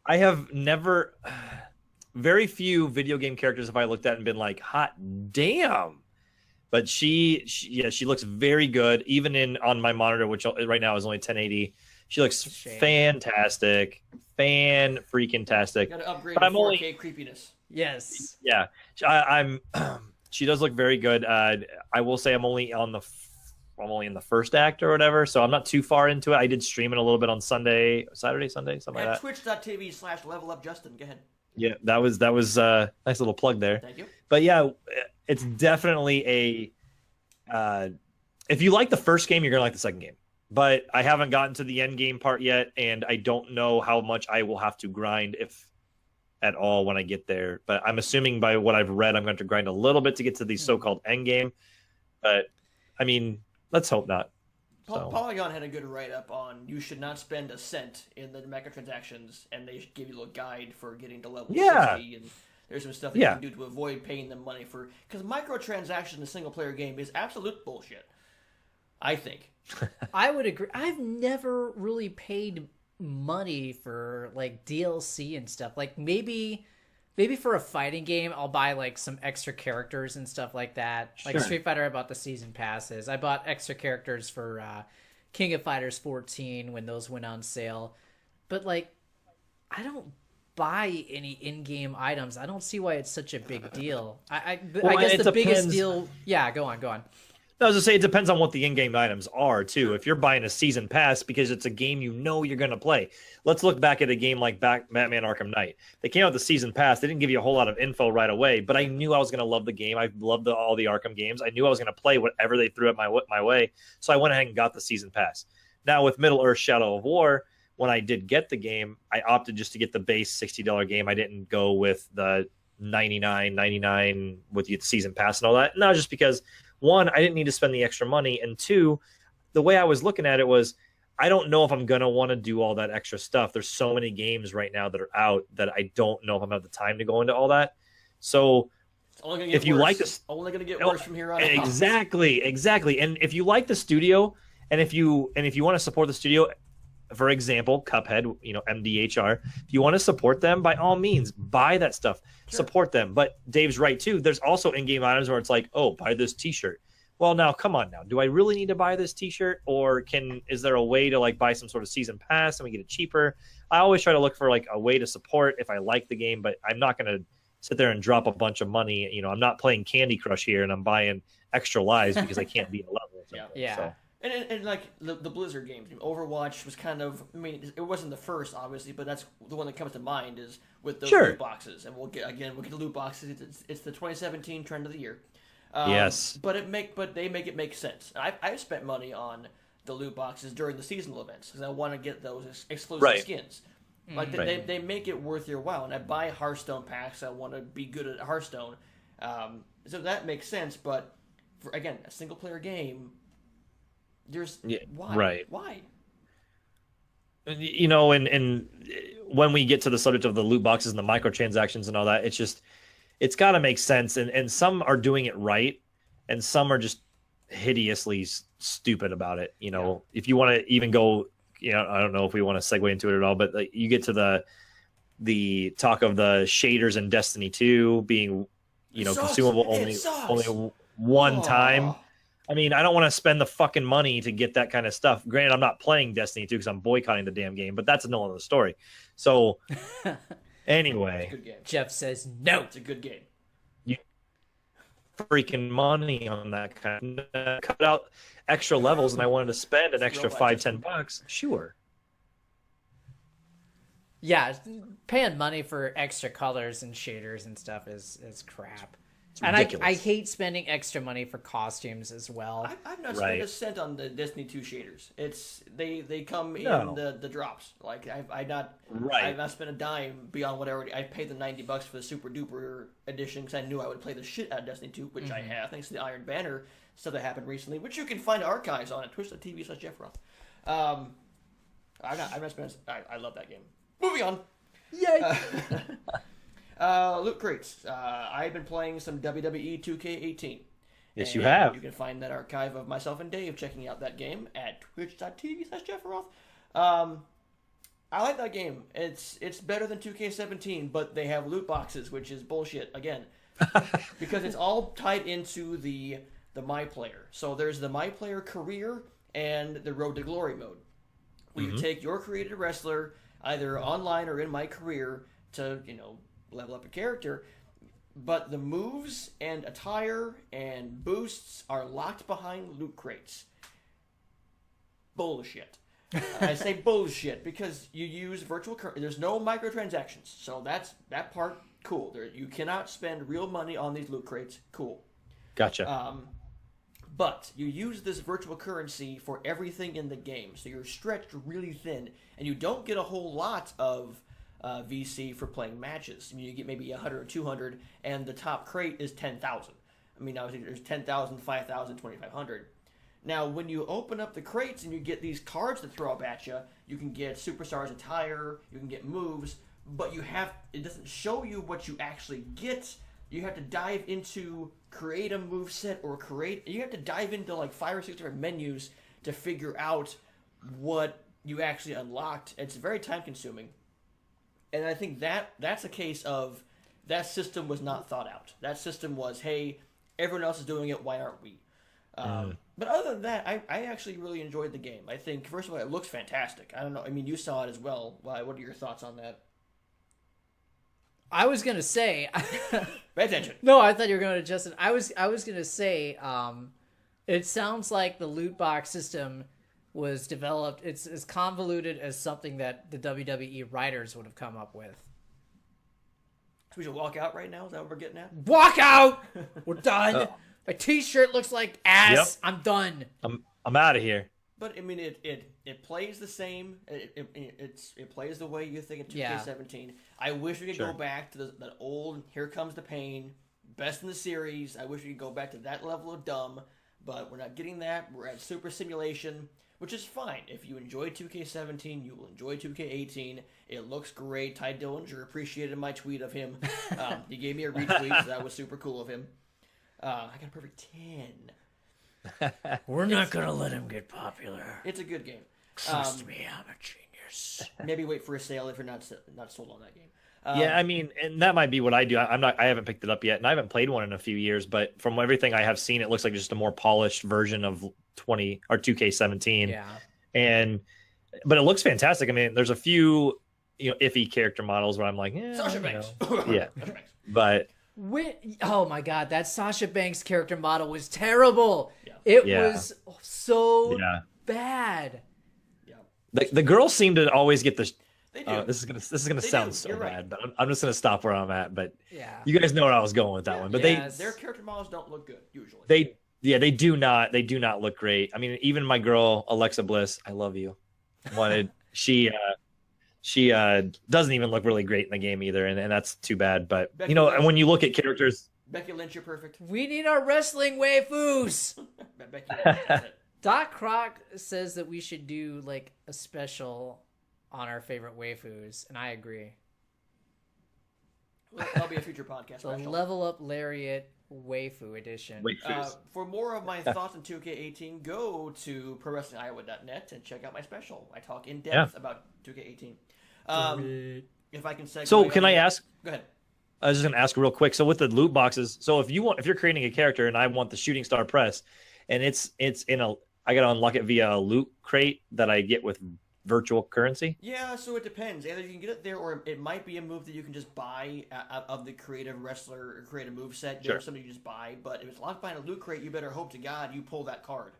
I have never, very few video game characters have I looked at and been like, hot damn. But she looks very good, even on my monitor, which right now is only 1080. She looks fantastic, fan-freaking-tastic. Got to upgrade but to I'm 4K only creepiness. Yes. Yeah, I'm. She does look very good. I will say I'm only in the first act or whatever, so I'm not too far into it. I did stream it a little bit on Saturday, Sunday, something like that. Twitch.tv/levelupjustin. Go ahead. Yeah, that was a nice little plug there. Thank you. But yeah, it's definitely if you like the first game, you're gonna like the second game. But I haven't gotten to the end game part yet, and I don't know how much I will have to grind, if at all, when I get there. But I'm assuming by what I've read, I'm going to grind a little bit to get to the so-called end game. But I mean, let's hope not. Polygon had a good write-up on you should not spend a cent in the microtransactions, and they give you a little guide for getting to level 60, and there's some stuff that you can do to avoid paying them money for. Because microtransactions in a single-player game is absolute bullshit, I think. I would agree. I've never really paid money for like DLC and stuff. Like maybe for a fighting game, I'll buy like some extra characters and stuff like that. Like Street Fighter, I bought the season passes. I bought extra characters for King of Fighters 14 when those went on sale. But like I don't buy any in-game items. I don't see why it's such a big deal. I Well, guess it the biggest depends. deal. Yeah, go on. I was gonna say it depends on what the in-game items are too. If you're buying a season pass because it's a game you know you're gonna play, let's look back at a game like Batman Arkham Knight. They came out with the season pass. They didn't give you a whole lot of info right away, but I knew I was gonna love the game. I loved all the Arkham games. I knew I was gonna play whatever they threw at my way, so I went ahead and got the season pass. Now with Middle Earth: Shadow of War, when I did get the game, I opted just to get the base $60 game. I didn't go with the $99.99 with the season pass and all that. No, just because. One, I didn't need to spend the extra money. And two, the way I was looking at it was, I don't know if I'm going to want to do all that extra stuff. There's so many games right now that are out that I don't know if I'm going to have the time to go into all that. So if you like this, only going to get worse from here on out. Exactly. And if you like the studio, and if you want to support the studio, for example, Cuphead, MDHR, if you want to support them, by all means, buy that stuff. Sure. Support them. But Dave's right, too. There's also in-game items where it's like, oh, buy this T-shirt. Well, now, come on now. Do I really need to buy this T-shirt? Or is there a way to, buy some sort of season pass and we get it cheaper? I always try to look for, a way to support if I like the game, but I'm not going to sit there and drop a bunch of money. I'm not playing Candy Crush here and I'm buying extra lives because I can't beat a level or something. Yeah. So. And the Blizzard games, Overwatch was kind of, it wasn't the first, obviously, but that's the one that comes to mind is with those loot boxes. And we'll get the loot boxes. It's the 2017 trend of the year. Yes. But they make it make sense. I've spent money on the loot boxes during the seasonal events because I want to get those exclusive skins. They make it worth your while. And I buy Hearthstone packs. I want to be good at Hearthstone. So that makes sense. But, again, a single-player game... Why? And when we get to the subject of the loot boxes and the microtransactions and all that, it's got to make sense. And some are doing it right, and some are just hideously stupid about it. If you want to even go, I don't know if we want to segue into it at all, but you get to the talk of the shaders in Destiny 2 being, consumable only one time. I don't want to spend the fucking money to get that kind of stuff. Granted, I'm not playing Destiny 2 because I'm boycotting the damn game, but that's another story. So, anyway. It's a good game. Jeff says no. It's a good game. You freaking money on that kind of cut out extra levels, and I wanted to spend an extra $5-10. Sure. Yeah, paying money for extra colors and shaders and stuff is crap. And I hate spending extra money for costumes as well. I've not spent a cent on the Destiny 2 shaders. They come in the drops. I've not spent a dime beyond what I paid the $90 for the Super Duper edition because I knew I would play the shit out of Destiny 2, which I have thanks to the Iron Banner stuff that happened recently, which you can find archives on at twitch.tv/JeffRoth. I've not spent. I love that game. Moving on. Yay. Loot crates. I've been playing some WWE 2K18. Yes, you have. You can find that archive of myself and Dave checking out that game at twitch.tv/JeffRoth. I like that game. It's better than 2K17, but they have loot boxes, which is bullshit, again. Because it's all tied into the My Player. So there's the My Player career and the Road to Glory mode. Where you take your created wrestler, either online or in My Career, to, level up a character, but the moves and attire and boosts are locked behind loot crates. Bullshit. I say bullshit because you use virtual currency. There's no microtransactions, so that part cool. You cannot spend real money on these loot crates. Cool. Gotcha. But you use this virtual currency for everything in the game, so you're stretched really thin, and you don't get a whole lot of VC for playing matches. You get maybe 100 or 200, and the top crate is 10,000. Obviously there's 10,000, 5,000, 2,500. Now, when you open up the crates and you get these cards to throw up at you, you can get superstars attire, you can get moves, but it doesn't show you what you actually get. You have to dive into create a move set or you have to dive into 5 or 6 different menus to figure out what you actually unlocked. It's very time consuming. And I think that's a case of that system was not thought out. That system was, hey, everyone else is doing it, why aren't we? But other than that, I actually really enjoyed the game. I think, first of all, it looks fantastic. I don't know. You saw it as well. What are your thoughts on that? I was gonna say. Pay attention. No, I thought you were going to Justin. I was gonna say. It sounds like the loot box system was developed. It's as convoluted as something that the WWE writers would have come up with. So we should walk out right now? Is that what we're getting at? Walk out! We're done. My t-shirt looks like ass. Yep. I'm done. I'm out of here. But I mean, it plays the same. It plays the way you think in 2K17. Yeah. I wish we could go back to that old "Here Comes the Pain," best in the series. I wish we could go back to that level of dumb, but we're not getting that. We're at Super Simulation, which is fine. If you enjoy 2K17, you will enjoy 2K18. It looks great. Ty Dillinger appreciated my tweet of him. He gave me a retweet, so that was super cool of him. I got a perfect 10. We're not going to let him get popular. It's a good game. Trust me, I'm a genius. Maybe wait for a sale if you're not sold on that game. Yeah, I mean, and that might be what I do. I haven't picked it up yet, and I haven't played one in a few years. But from everything I have seen, it looks like just a more polished version of 2K17. Yeah. But it looks fantastic. I mean, there's a few iffy character models where I'm like, Sasha Banks. Yeah, but oh my god, that Sasha Banks character model was terrible. Yeah. It was so bad. Yeah. The girls seem to always get the. They do. This is gonna sound so bad, right. but I'm just gonna stop where I'm at. But yeah, you guys know where I was going with that one. But their character models don't look good usually. They do not look great. I mean, even my girl Alexa Bliss, I love you. She doesn't even look really great in the game either, and that's too bad. But Becky and when you look at characters, Becky Lynch, you're perfect. We need our wrestling waifus. Becky Lynch, that's it. Doc Croc says that we should do like a special on our favorite waifus, and I agree. Well, that'll be a future podcast. The Level Up Lariat Waifu Edition. For more of my thoughts on 2K18, go to ProWrestlingIowa.net and check out my special. I talk in depth about 2K18. If I can segue. So can I ask? Go ahead. I was just gonna ask real quick. So with the loot boxes, so if you're creating a character and I want the shooting star press, and it's in I gotta unlock it via a loot crate that I get with virtual currency? Yeah, so it depends. Either you can get it there, or it might be a move that you can just buy out of the creative wrestler or creative moveset. There's something you just buy. But if it's locked behind a loot crate, you better hope to God you pull that card,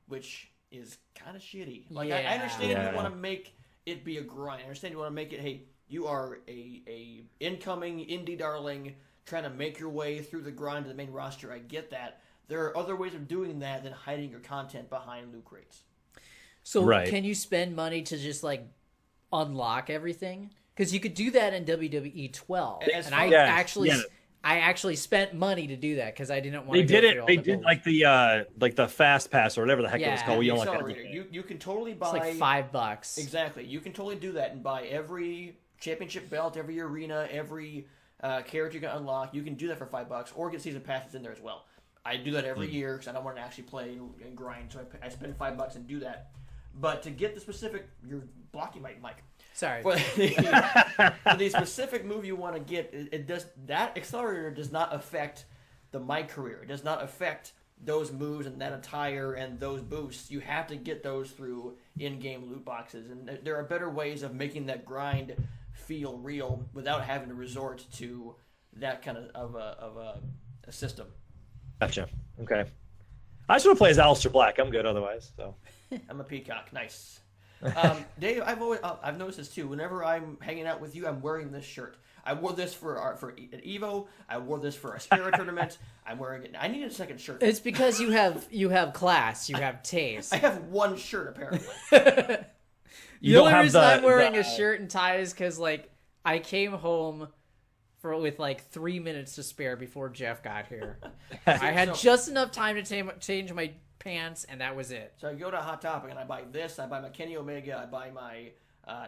which is kind of shitty. Like I understand you want to make it be a grind. I understand you want to make it, hey, you are a incoming indie darling trying to make your way through the grind to the main roster. I get that. There are other ways of doing that than hiding your content behind loot crates. So can you spend money to just like unlock everything? Because you could do that in WWE 12, and I actually spent money to do that because I didn't want to. They did like the fast pass or whatever the heck it was called. You can totally buy. It's like $5. Exactly, you can totally do that and buy every championship belt, every arena, every character you can unlock. You can do that for $5, or get season passes in there as well. I do that every year because I don't want to actually play and grind, so I spend $5 and do that. But to get the specific, you're blocking my mic. Sorry. For the specific move you want to get, that accelerator does not affect the mic career. It does not affect those moves and that attire and those boosts. You have to get those through in-game loot boxes, and there are better ways of making that grind feel real without having to resort to that kind of a system. Gotcha. Okay. I just want to play as Aleister Black. I'm good otherwise. So. I'm a peacock. Nice. Dave, I've noticed this too. Whenever I'm hanging out with you, I'm wearing this shirt. I wore this for an Evo. I wore this for a Spirit tournament. I'm wearing it. I need a second shirt. It's because you have class. You have taste. I have one shirt apparently. The only reason I'm wearing a shirt and tie is because like I came home with like 3 minutes to spare before Jeff got here. I had just enough time to change my pants, and that was it. So I go to Hot Topic and I buy this. I buy my Kenny Omega. I buy my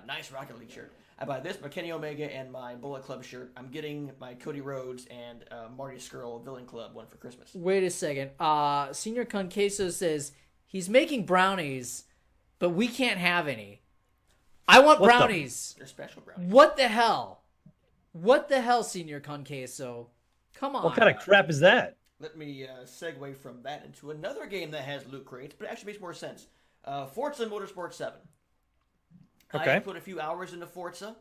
nice Rocket League shirt. I buy this, my Kenny Omega, and my Bullet Club shirt. I'm getting my Cody Rhodes and Marty Scurll Villain Club one for Christmas. Wait a second. Senior Conqueso says he's making brownies, but we can't have any. I want brownies. They're special brownies. What the hell? What the hell, Senior Conqueso? Come on. What kind of crap is that? Let me segue from that into another game that has loot crates, but it actually makes more sense. Forza Motorsport 7. Okay. I put a few hours into Forza.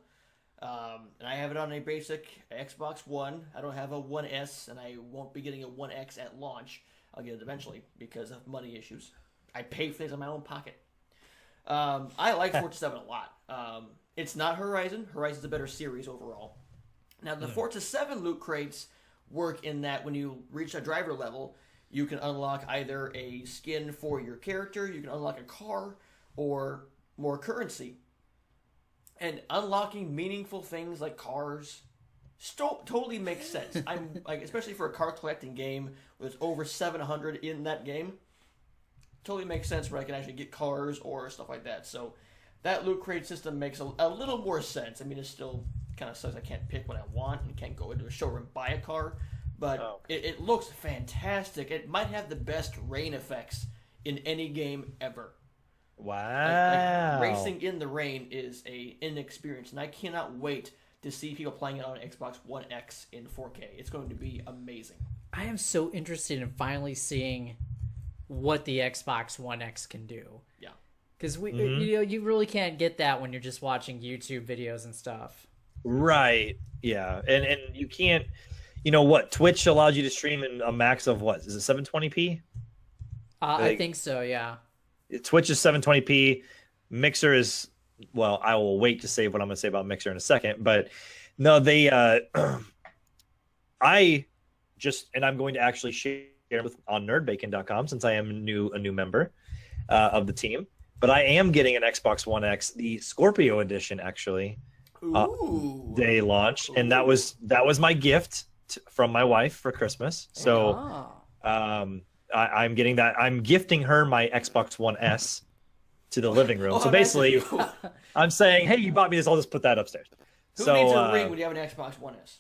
And I have it on a basic Xbox One. I don't have a One S, and I won't be getting a One X at launch. I'll get it eventually because of money issues. I pay for things in my own pocket. I like Forza 7 a lot. It's not Horizon. Horizon's a better series overall. Now, the Forza 7 loot crates work in that when you reach a driver level, you can unlock either a skin for your character, you can unlock a car, or more currency. And unlocking meaningful things like cars totally makes sense. I'm like, especially for a car collecting game with over 700 in that game, totally makes sense where I can actually get cars or stuff like that. So that loot crate system makes a little more sense. I mean, it still kind of sucks I can't pick what I want and can't go into a showroom and buy a car, but it looks fantastic. It might have the best rain effects in any game ever. Wow. Like racing in the rain is an experience, and I cannot wait to see people playing it on Xbox One X in 4K. It's going to be amazing. I am so interested in finally seeing what the Xbox One X can do. Yeah. Because you really can't get that when you're just watching YouTube videos and stuff. Right. Yeah. And you can't, Twitch allows you to stream in a max of what? Is it 720p? I think so, yeah. Twitch is 720p. Mixer is, well, I will wait to say what I'm going to say about Mixer in a second. But no, they, I'm going to actually share on nerdbacon.com since I am a new member of the team. But I am getting an Xbox One X, the Scorpio edition, actually, day launch, and that was my gift from my wife for Christmas. So, I'm getting that. I'm gifting her my Xbox One S to the living room. So basically, I'm saying, hey, you bought me this. I'll just put that upstairs. Who needs a ring when you have an Xbox One S?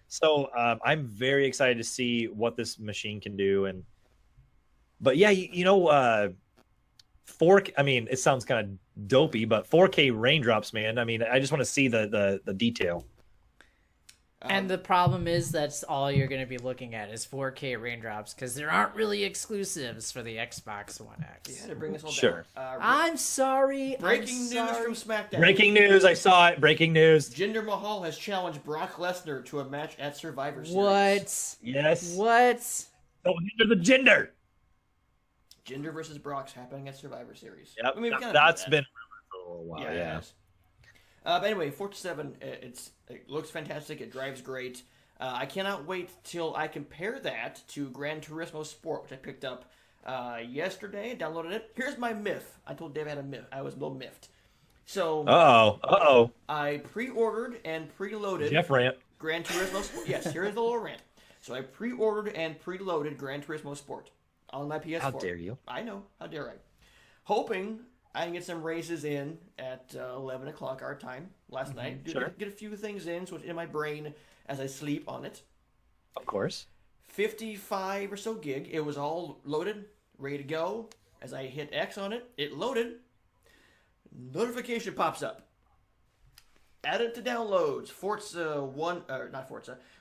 So I'm very excited to see what this machine can do. But yeah, 4K. I mean, it sounds kind of dopey, but 4K raindrops, man. I mean, I just want to see the detail. And the problem is that's all you're going to be looking at is 4K raindrops because there aren't really exclusives for the Xbox One X. You had to bring this all down. I'm sorry. Breaking news from SmackDown. Breaking news. I saw it. Breaking news. Jinder Mahal has challenged Brock Lesnar to a match at Survivor Series. What? Yes. What? Don't hinder the Jinder. Jinder versus Brock's happening at Survivor Series. Yep. I mean, that's been for a little while. Yeah. But anyway, Forza 7, it looks fantastic. It drives great. I cannot wait till I compare that to Gran Turismo Sport, which I picked up yesterday. Downloaded it. Here's my miff. I told Dave I had a miff. I was a little miffed. So, I pre-ordered and preloaded Jeff rant. Gran Turismo Sport. Yes, here's the little rant. So I pre-ordered and preloaded Gran Turismo Sport on my PS4. How dare you? I know. How dare I? Hoping I can get some races in at 11 o'clock our time last night. Get a few things in so it's in my brain as I sleep on it. Of course. 55 or so gig. It was all loaded, ready to go. As I hit X on it, it loaded. Notification pops up. Added to downloads.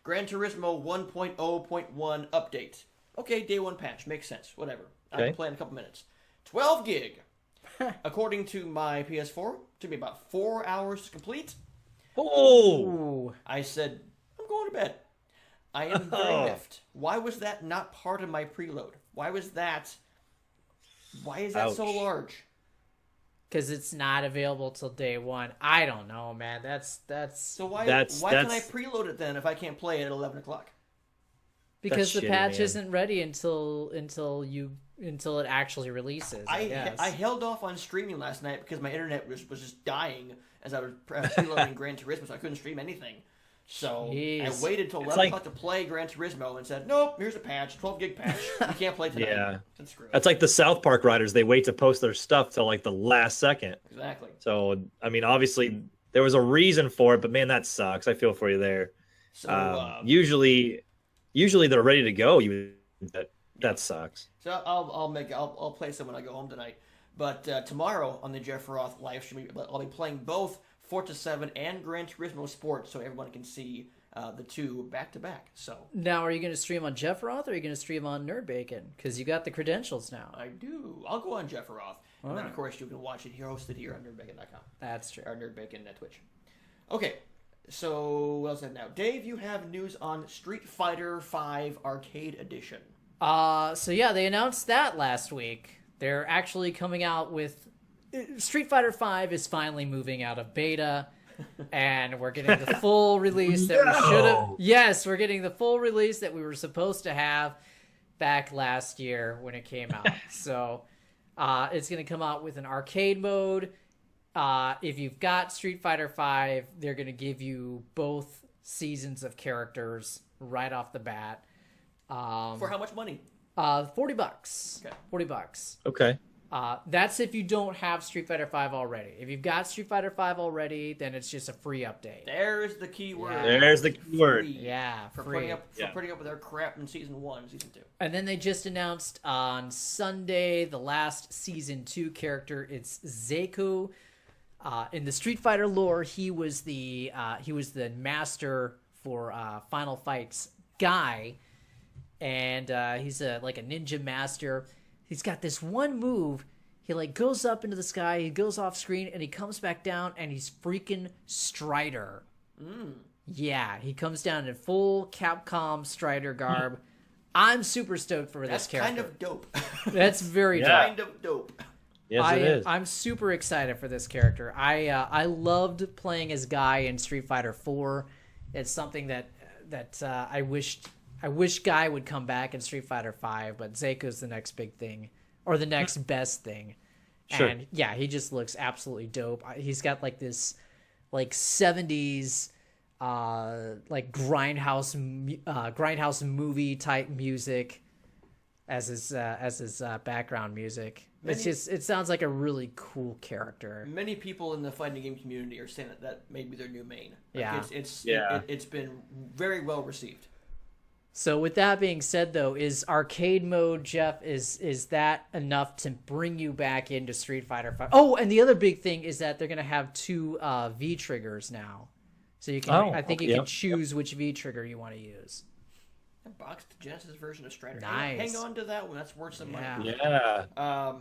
Gran Turismo 1.0.1 update. Okay, day one patch. Makes sense. Whatever. I can play in a couple minutes. 12 gig. According to my PS4, it took me about 4 hours to complete. Oh! I said, I'm going to bed. I am very miffed. Why was that not part of my preload? Why is that so large? Because it's not available till day one. I don't know, man. That's so why can I preload it then if I can't play it at 11 o'clock? Because the patch isn't ready until it actually releases. I held off on streaming last night because my internet was just dying as I was preloading Gran Turismo, so I couldn't stream anything. So I waited till 11 o'clock to play Gran Turismo and said, nope, here's a patch, 12 gig patch. You can't play tonight. Yeah. That's like the South Park writers. They wait to post their stuff till like the last second. Exactly. So, I mean, obviously there was a reason for it, but man, that sucks. I feel for you there. So usually they're ready to go. That sucks. So I'll play some when I go home tonight. But tomorrow on the Jeff Roth live stream, I'll be playing both Forza 7 and Gran Turismo Sport, so everyone can see the two back to back. So now, are you going to stream on Jeff Roth or are you going to stream on Nerd Bacon? Because you got the credentials now. I do. I'll go on Jeff Roth, and then of course you can watch it here, hosted here on nerdbacon.com. That's true. Or Nerd Bacon at Twitch. Okay, so what else is that now? Dave, you have news on Street Fighter V Arcade Edition. So yeah, they announced that last week. They're actually coming out with Street Fighter V is finally moving out of beta, and we're getting the full release that we should have. Yes, we're getting the full release that we were supposed to have back last year when it came out. So it's going to come out with an arcade mode. If you've got Street Fighter V, they're going to give you both seasons of characters right off the bat. For how much money? $40. Okay. $40. Okay. That's if you don't have Street Fighter V already. If you've got Street Fighter V already, then it's just a free update. There's the key word. Yeah. There's the key word. Yeah, For free. putting up with their crap in Season 1 and Season 2. And then they just announced on Sunday the last Season 2 character. It's Zeku. In the Street Fighter lore, he was the master for Final Fight's Guy. And he's like a ninja master. He's got this one move. He like goes up into the sky, he goes off screen, and he comes back down, and he's freaking Strider. Yeah, he comes down in full Capcom Strider garb. I'm super stoked for this character. That's kind of dope. That's very dope. Kind of dope. Yes, it is. I'm super excited for this character. I loved playing as Guy in Street Fighter 4. It's something that I wish Guy would come back in Street Fighter 5, but Zeku's the next big thing, or the next best thing. Sure. And yeah, he just looks absolutely dope. He's got like this, like 70s, like grindhouse movie type music as his background music. It sounds like a really cool character. Many people in the fighting game community are saying that may be their new main. Yeah. It's been very well received. So with that being said, though, is arcade mode, Jeff, is that enough to bring you back into Street Fighter V? Oh, and the other big thing is that they're going to have 2 V triggers now. So you can, I think you can choose which V trigger you want to use. A boxed Genesis version of Strider. Nice. Hang on to that one. That's worth some money. Yeah. I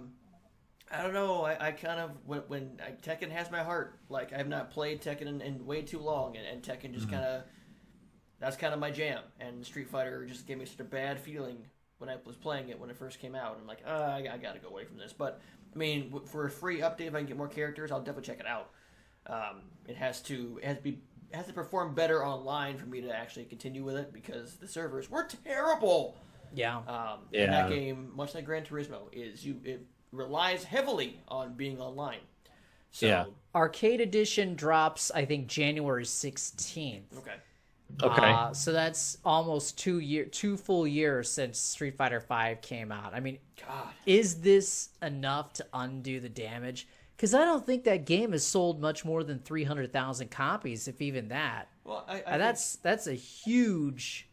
don't know. I kind of when Tekken has my heart. Like I have not played Tekken in way too long, and Tekken just kind of. That's kind of my jam, and Street Fighter just gave me such a bad feeling when I was playing it when it first came out. I'm like, I gotta go away from this. But I mean, for a free update, if I can get more characters, I'll definitely check it out. It has to perform better online for me to actually continue with it because the servers were terrible. Yeah. And that game, much like Gran Turismo, it relies heavily on being online. So, Arcade Edition drops, I think, January 16th. Okay. So that's almost 2 full years since Street Fighter V came out. I mean, God, is this enough to undo the damage? Because I don't think that game has sold much more than 300,000 copies, if even that. Well, that's a huge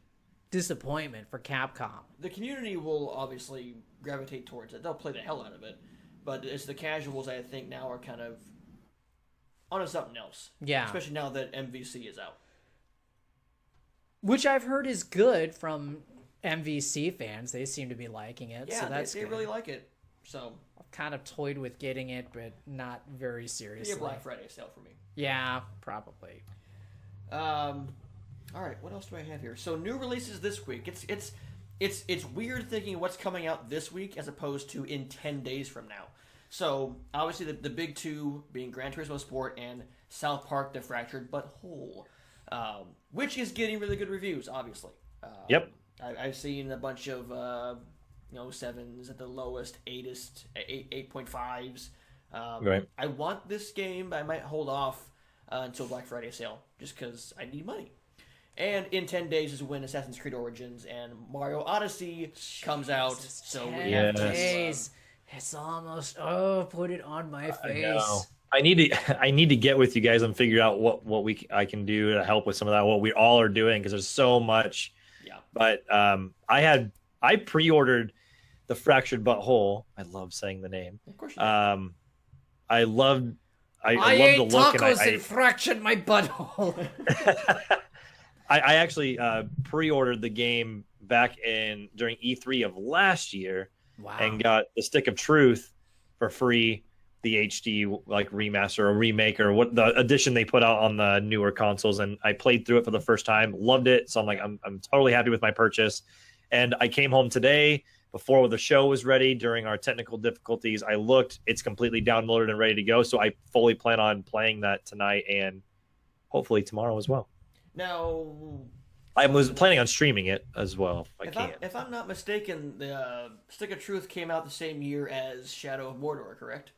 disappointment for Capcom. The community will obviously gravitate towards it. They'll play the hell out of it. But it's the casuals I think now are kind of onto something else. Yeah. Especially now that MVC is out. Which I've heard is good from MVC fans. They seem to be liking it. Yeah, so that's they really like it. So I've kind of toyed with getting it, but not very seriously. Be a Black Friday sale for me. Yeah, probably. All right, what else do I have here? So new releases this week. It's weird thinking what's coming out this week as opposed to in 10 days from now. So obviously the big 2 being Gran Turismo Sport and South Park: The Fractured But Whole. Which is getting really good reviews, obviously. Yep. I've seen a bunch of 7s at the lowest, 8.5s. Right. I want this game, but I might hold off until Black Friday sale, just because I need money. And in 10 days is when Assassin's Creed Origins and Mario Odyssey comes out. So we have days. It's almost. Put it on my face. I need to get with you guys and figure out what I can do to help with some of that. What we all are doing because there's so much. Yeah. But I pre-ordered the Fractured But Whole. I love saying the name. Of course you do. I love the ate look. Tacos and fractured my butthole. I actually pre-ordered the game back during E3 of last year. Wow. And got the Stick of Truth for free the HD like remaster or remake or what the edition they put out on the newer consoles, and I played through it for the first time, loved it. So I'm like, I'm totally happy with my purchase. And I came home today before the show was ready. During our technical difficulties, I looked, it's completely downloaded and ready to go. So I fully plan on playing that tonight and hopefully tomorrow as well. Now, I was planning on streaming it as well. If I'm not mistaken, the Stick of Truth came out the same year as Shadow of Mordor, correct?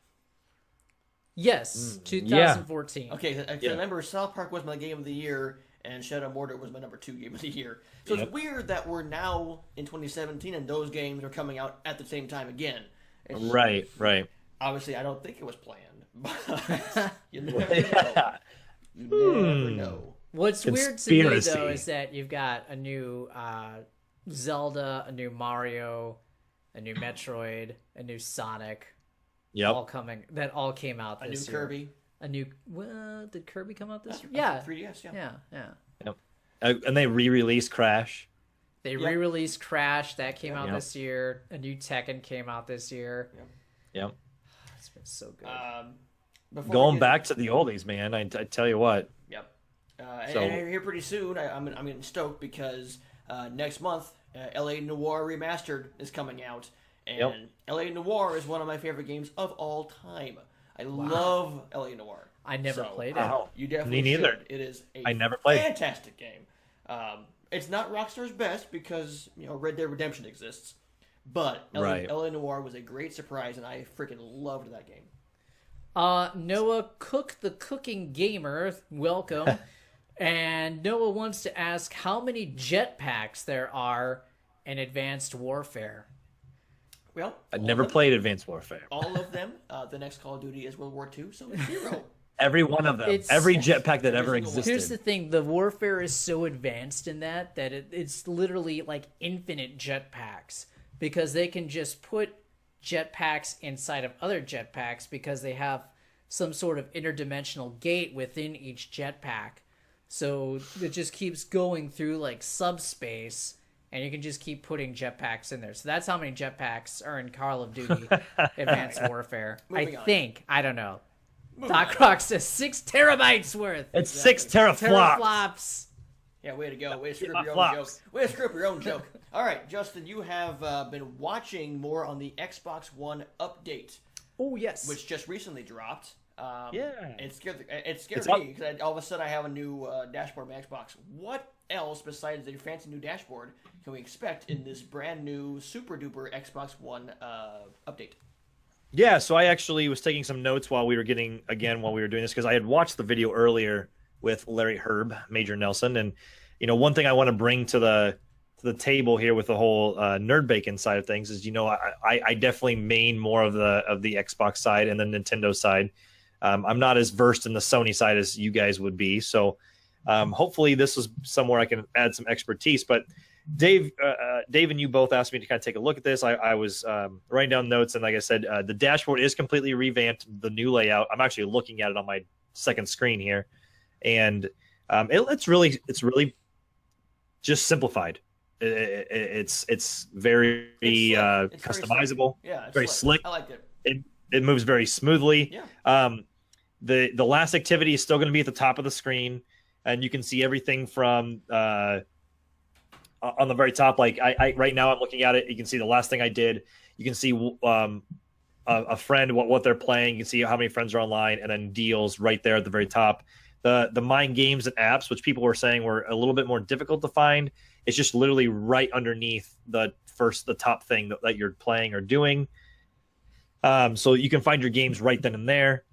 Yes, 2014. Yeah. Okay, I remember South Park was my game of the year, and Shadow of Mordor was my number 2 game of the year. So it's weird that we're now in 2017 and those games are coming out at the same time again. Right. Obviously, I don't think it was planned, but you never know. You never know. What's weird to me, though, is that you've got a new Zelda, a new Mario, a new Metroid, a new Sonic. All coming. That all came out this year. Kirby. A new. Did Kirby come out this year? Yeah. 3DS. Yeah. Yep. And they re-released Crash. They re-released Crash. That came out this year. A new Tekken came out this year. Yep. It's been so good. Going back to the oldies, man. I tell you what. Yep. And here pretty soon, I'm getting stoked because next month, LA Noire Remastered is coming out. And LA Noire is one of my favorite games of all time. I love LA Noire. I never played it. You definitely Me neither. should. It is a fantastic game. It's not Rockstar's best because Red Dead Redemption exists, but LA Noire was a great surprise, and I freaking loved that game. Noah Cook, the Cooking Gamer, welcome. And Noah wants to ask how many jetpacks there are in Advanced Warfare. Well, I've never played Advanced Warfare. All of them. The next Call of Duty is World War II, so it's 0. Every one of them. Every jetpack that ever existed. Here's the thing. The warfare is so advanced in that it's literally like infinite jetpacks because they can just put jetpacks inside of other jetpacks because they have some sort of interdimensional gate within each jetpack. So it just keeps going through like subspace, and you can just keep putting jetpacks in there. So that's how many jetpacks are in Call of Duty Advanced Warfare. I don't know. Doc Rock says 6 terabytes worth. It's 6 teraflops. Yeah, way to go. Way to screw up your own joke. Way to screw up your own joke. All right, Justin, you have been watching more on the Xbox One update. Oh, yes. Which just recently dropped. It scared me because all of a sudden I have a new dashboard on my Xbox. What else besides a fancy new dashboard can we expect in this brand new super duper Xbox One update? Yeah, so I actually was taking some notes while we were doing this because I had watched the video earlier with Larry Herb, Major Nelson, and one thing I want to bring to the table here with the whole Nerd Bacon side of things is I definitely main more of the Xbox side and the Nintendo side. I'm not as versed in the Sony side as you guys would be, so hopefully this is somewhere I can add some expertise. But Dave and you both asked me to kind of take a look at this. I was writing down notes, and like I said, the dashboard is completely revamped, the new layout. I'm actually looking at it on my second screen here, and it's really just simplified. It's very customizable. It's very slick. I like it. It moves very smoothly. Yeah. The last activity is still going to be at the top of the screen, and you can see everything from on the very top. Like I right now I'm looking at it. You can see the last thing I did. You can see a friend, what they're playing. You can see how many friends are online, and then deals right there at the very top. The Mind Games and apps, which people were saying were a little bit more difficult to find, it's just literally right underneath the top thing that you're playing or doing. So you can find your games right then and there.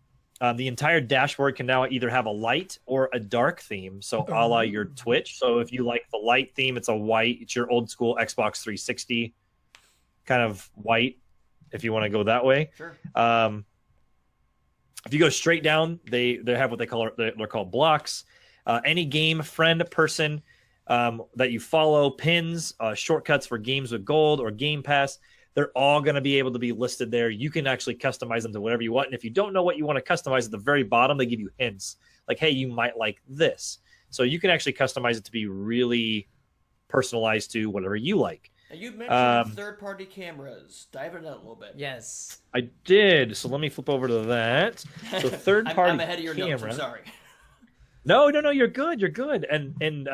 The entire dashboard can now either have a light or a dark theme, so a la your Twitch. So if you like the light theme, it's your old school Xbox 360 kind of white, if you want to go that way. Sure. If you go straight down, they have what they're called blocks. Any game, friend, person that you follow, pins, shortcuts for games with gold or Game Pass, they're all going to be able to be listed there. You can actually customize them to whatever you want. And if you don't know what you want to customize, at the very bottom, they give you hints. Like, hey, you might like this. So you can actually customize it to be really personalized to whatever you like. Now, you mentioned third-party cameras. Dive into that a little bit. Yes, I did. So let me flip over to that. So third-party I'm ahead of your camera. notes. I'm sorry. No, you're good. You're good. And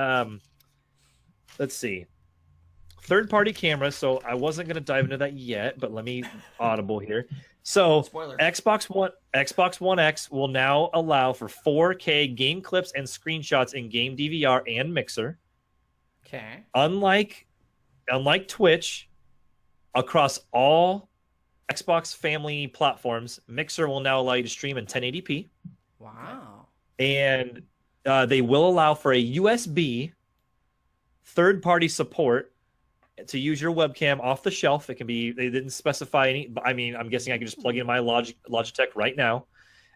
let's see. Third-party cameras. So I wasn't going to dive into that yet, but let me audible here. So Spoiler. Xbox One X will now allow for 4K game clips and screenshots in game DVR and Mixer. Okay. Unlike Twitch, across all Xbox family platforms, Mixer will now allow you to stream in 1080p. Wow. And they will allow for a USB third-party support to use your webcam off the shelf. It can be, they didn't specify any, I mean, I'm guessing I can just plug in my Logitech right now,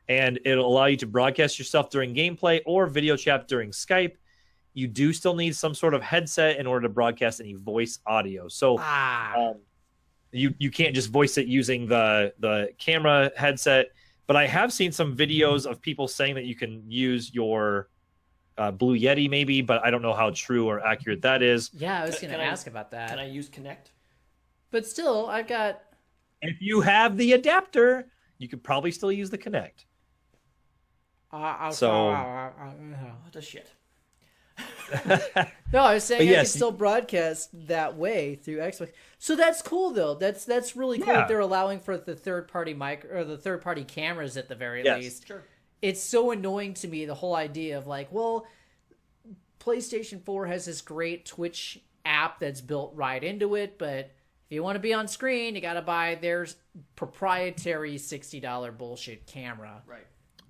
and it'll allow you to broadcast yourself during gameplay or video chat during Skype. You do still need some sort of headset in order to broadcast any voice audio. So you can't just voice it using the camera headset. But I have seen some videos of people saying that you can use your Blue Yeti maybe, but I don't know how true or accurate that is. Yeah, I was going to ask about that. Can I use Kinect? But still, I've got... If you have the adapter, you could probably still use the Kinect. What the shit? No, I was saying I can still broadcast that way through Xbox. So that's cool, though. That's really cool that they're allowing for the third-party mic or the third-party cameras at the very least. Sure. It's so annoying to me, the whole idea of like, well, PlayStation 4 has this great Twitch app that's built right into it, but if you want to be on screen, you got to buy their proprietary $60 bullshit camera.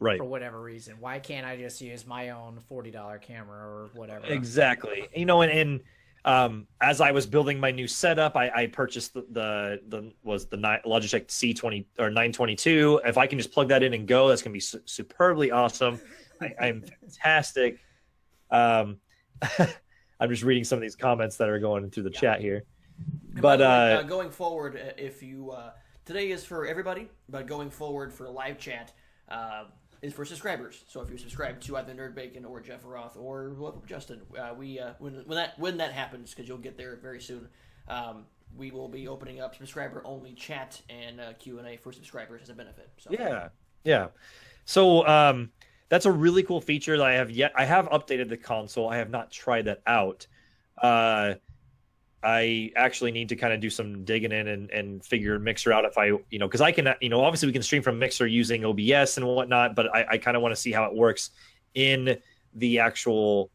Right. For whatever reason. Why can't I just use my own $40 camera or whatever? Exactly. You know, and as I was building my new setup, I purchased the Logitech C20 or 922. If I can just plug that in and go, that's going to be superbly awesome. I'm fantastic. I'm just reading some of these comments that are going through the chat here. But going forward, if you today is for everybody, but going forward for live chat is for subscribers. So if you subscribe to either Nerd Bacon or Jeff Roth or Justin, when that happens, because you'll get there very soon, we will be opening up subscriber-only chat and Q&A for subscribers as a benefit. So. Yeah. So that's a really cool feature that I have updated the console. I have not tried that out. I actually need to kind of do some digging in and figure Mixer out if I, because I can, obviously we can stream from Mixer using OBS and whatnot, but I kind of want to see how it works in the actual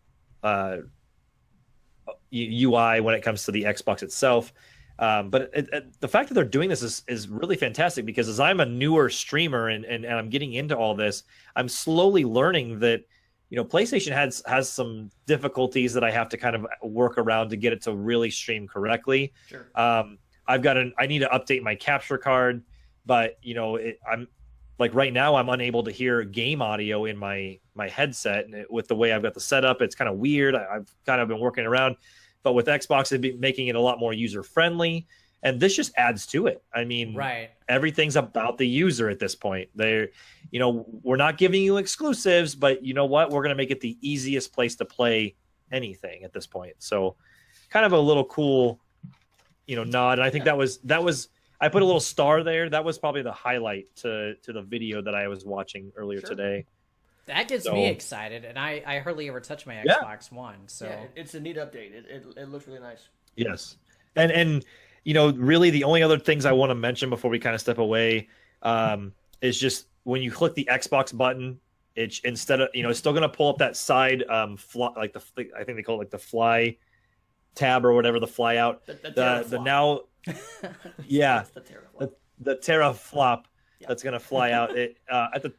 UI when it comes to the Xbox itself. But the fact that they're doing this is really fantastic, because as I'm a newer streamer and I'm getting into all this, I'm slowly learning that, PlayStation has some difficulties that I have to kind of work around to get it to really stream correctly. Sure. I need to update my capture card, but I'm like right now I'm unable to hear game audio in my headset, and with the way I've got the setup, it's kind of weird. I've kind of been working around, but with Xbox, it'd be making it a lot more user friendly. And this just adds to it. I mean, everything's about the user at this point. We're not giving you exclusives, but you know what? We're going to make it the easiest place to play anything at this point. So kind of a little cool, nod. And I think that was, I put a little star there. That was probably the highlight to the video that I was watching earlier today. That gets me excited. And I hardly ever touch my Xbox One. So it's a neat update. It looks really nice. Yes. And really the only other things I want to mention before we kind of step away is just when you click the Xbox button, it's instead of, it's still going to pull up that side, I think they call it like the fly tab or whatever, the fly out. The now, yeah, the teraflop that's going to fly out. It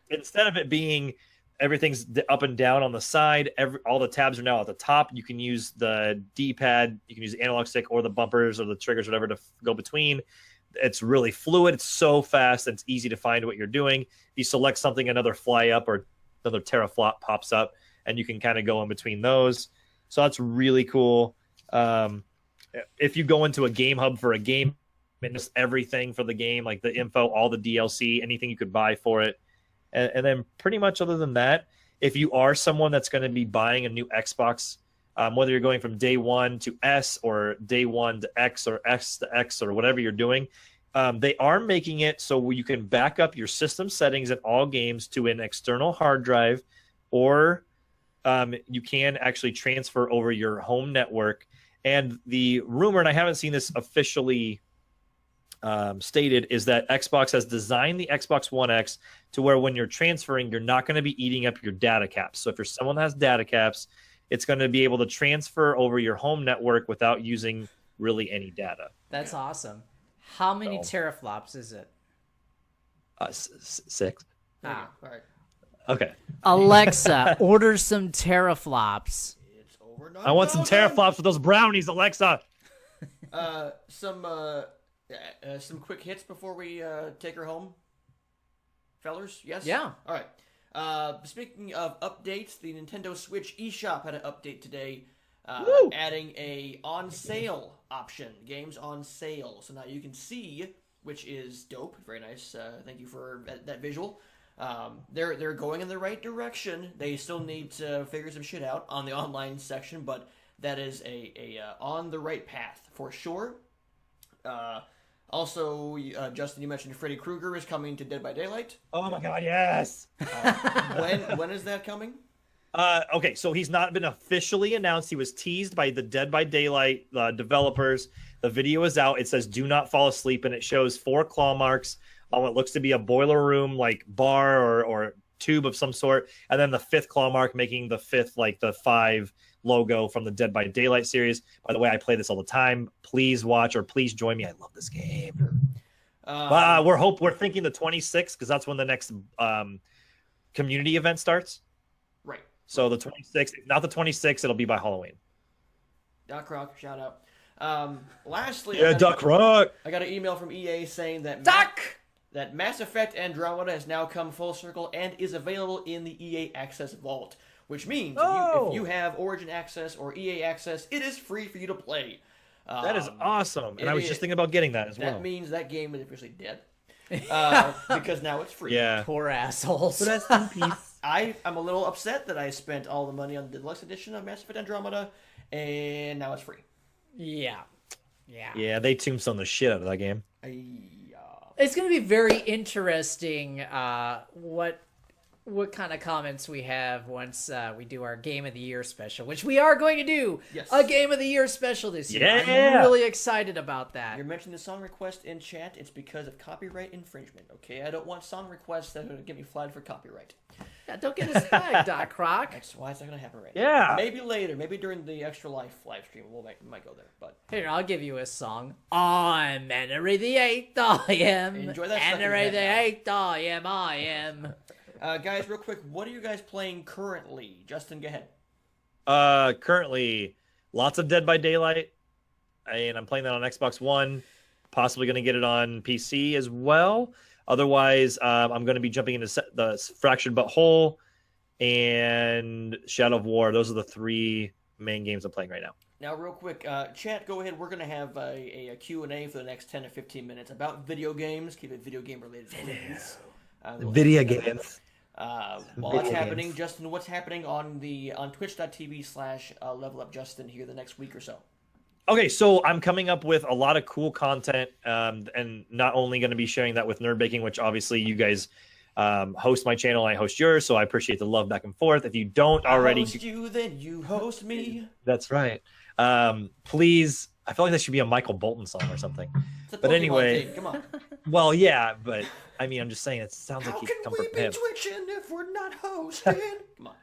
instead of it being everything's up and down on the side, all the tabs are now at the top. You can use the D-pad, you can use the analog stick or the bumpers or the triggers, whatever, to go between. It's really fluid. It's so fast. And it's easy to find what you're doing. If you select something, another fly up or another teraflop pops up, and you can kind of go in between those. So that's really cool. If you go into a game hub for a game, just everything for the game, like the info, all the DLC, anything you could buy for it. And then pretty much other than that, if you are someone that's going to be buying a new Xbox whether you're going from day 1 to S or day 1 to X or X to X or whatever you're doing. They are making it so you can back up your system settings in all games to an external hard drive, or you can actually transfer over your home network. And the rumor, and I haven't seen this officially stated, is that Xbox has designed the Xbox One X to where when you're transferring, you're not going to be eating up your data caps. So if you're someone that has data caps, it's going to be able to transfer over your home network without using really any data. That's awesome. How many teraflops is it? 6. Ah, all right. Okay. Alexa, order some teraflops. It's over. I want some teraflops with those brownies, Alexa. Some quick hits before we take her home, fellers. Yes. Yeah. All right. Speaking of updates, the Nintendo Switch eShop had an update today, adding a on sale option. Games on sale. So now you can see, which is dope. Very nice. Thank you for that visual. They're going in the right direction. They still need to figure some shit out on the online section, but that is a on the right path for sure. Also, Justin, you mentioned Freddy Krueger is coming to Dead by Daylight. Oh my god, yes! When is that coming? Okay, so he's not been officially announced. He was teased by the Dead by Daylight developers. The video is out. It says "Do not fall asleep," and it shows 4 claw marks on what looks to be a boiler room, like bar or tube of some sort, and then the 5th claw mark making the 5th, like the 5 logo from the Dead by Daylight series. By the way, I play this all the time. Please watch or please join me. I love this game. We're thinking the 26th because that's when the next community event starts. Right. So the 26th, not the 26th, it'll be by Halloween. Doc Rock, shout out. Lastly, yeah, Doc Rock. I got an email from EA saying that that Mass Effect Andromeda has now come full circle and is available in the EA Access Vault. Which means if you have Origin Access or EA Access, it is free for you to play. That is awesome. And I was just thinking about getting that as well. That means that game is officially dead. Because now it's free. Yeah. Poor assholes. Rest in peace. I'm a little upset that I spent all the money on the deluxe edition of Mass Effect Andromeda, and now it's free. Yeah. Yeah, they tombstone the shit out of that game. It's going to be very interesting what kind of comments we have once we do our Game of the Year special, which we are going to do. Yes. A Game of the Year special this year. Yeah. I'm really excited about that. You're mentioning the song request in chat. It's because of copyright infringement, okay? I don't want song requests that are going to get me flagged for copyright. Yeah, don't get us flagged, Doc Croc. That's why it's not going to happen right Yeah. now. Maybe later. Maybe during the Extra Life live stream. We might go there. But Here, I'll give you a song. I'm Henry the Eighth, I am. Enjoy that Henry the second Eighth, I am. guys, real quick, what are you guys playing currently? Justin, go ahead. Currently, lots of Dead by Daylight, and I'm playing that on Xbox One. Possibly going to get it on PC as well. Otherwise, I'm going to be jumping into the Fractured But Whole and Shadow of War. Those are the 3 main games I'm playing right now. Now, real quick, chat, go ahead. We're going to have a Q&A for the next 10 to 15 minutes about video games. Keep it video game related. Video games. While that's happening, Justin, what's happening on twitch.tv/levelupjustin here the next week or so? Okay, so I'm coming up with a lot of cool content, and not only going to be sharing that with Nerd Baking, which obviously you guys host my channel, I host yours, so I appreciate the love back and forth. If you don't already, I host you, then you host me. That's right. Please, I feel like that should be a Michael Bolton song or something. It's a But Pokemon anyway, thing. Come on. Well, yeah, but I mean, I'm just saying it sounds like How you can come we prepared. be twitching if we're not hosting? Come on.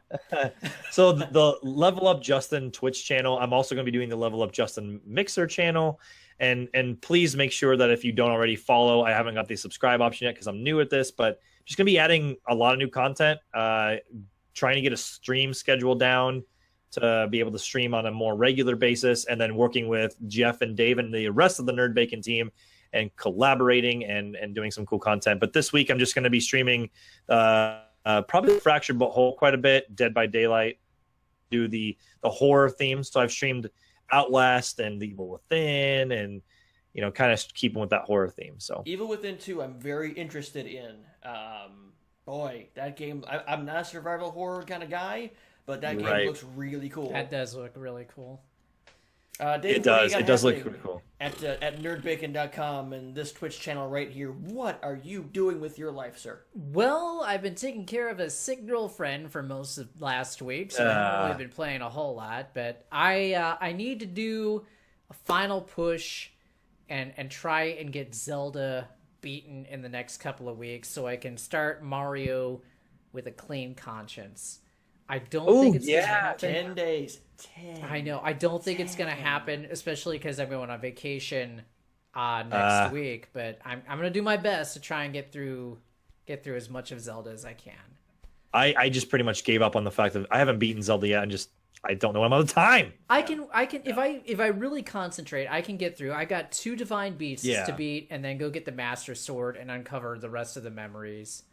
So the Level Up Justin Twitch channel, I'm also going to be doing the Level Up Justin Mixer channel, and please make sure that if you don't already follow, I haven't got the subscribe option yet because I'm new at this, but just going to be adding a lot of new content, trying to get a stream schedule down to be able to stream on a more regular basis, and then working with Jeff and Dave and the rest of the Nerd Bacon team and collaborating and doing some cool content. But this week I'm just going to be streaming probably Fractured But Whole quite a bit, Dead by Daylight, do the horror theme. So I've streamed Outlast and The Evil Within, and kind of keeping with that horror theme. So Evil Within 2 I'm very interested in. Boy, that game, I'm not a survival horror kind of guy, but that game looks really cool. That does look really cool. Dave, it does. It does look pretty cool. At nerdbacon.com and this Twitch channel right here, what are you doing with your life, sir? Well, I've been taking care of a sick girlfriend for most of last week, so I haven't really been playing a whole lot. But I need to do a final push and try and get Zelda beaten in the next couple of weeks, so I can start Mario with a clean conscience. I don't think it's gonna happen. 10 days. I know. I don't think it's gonna happen, especially because I'm going on vacation next week. But I'm gonna do my best to try and get through as much of Zelda as I can. I just pretty much gave up on the fact that I haven't beaten Zelda yet, and I don't know amount of time. I can if I really concentrate, I can get through. I got 2 divine beasts to beat, and then go get the Master Sword and uncover the rest of the memories.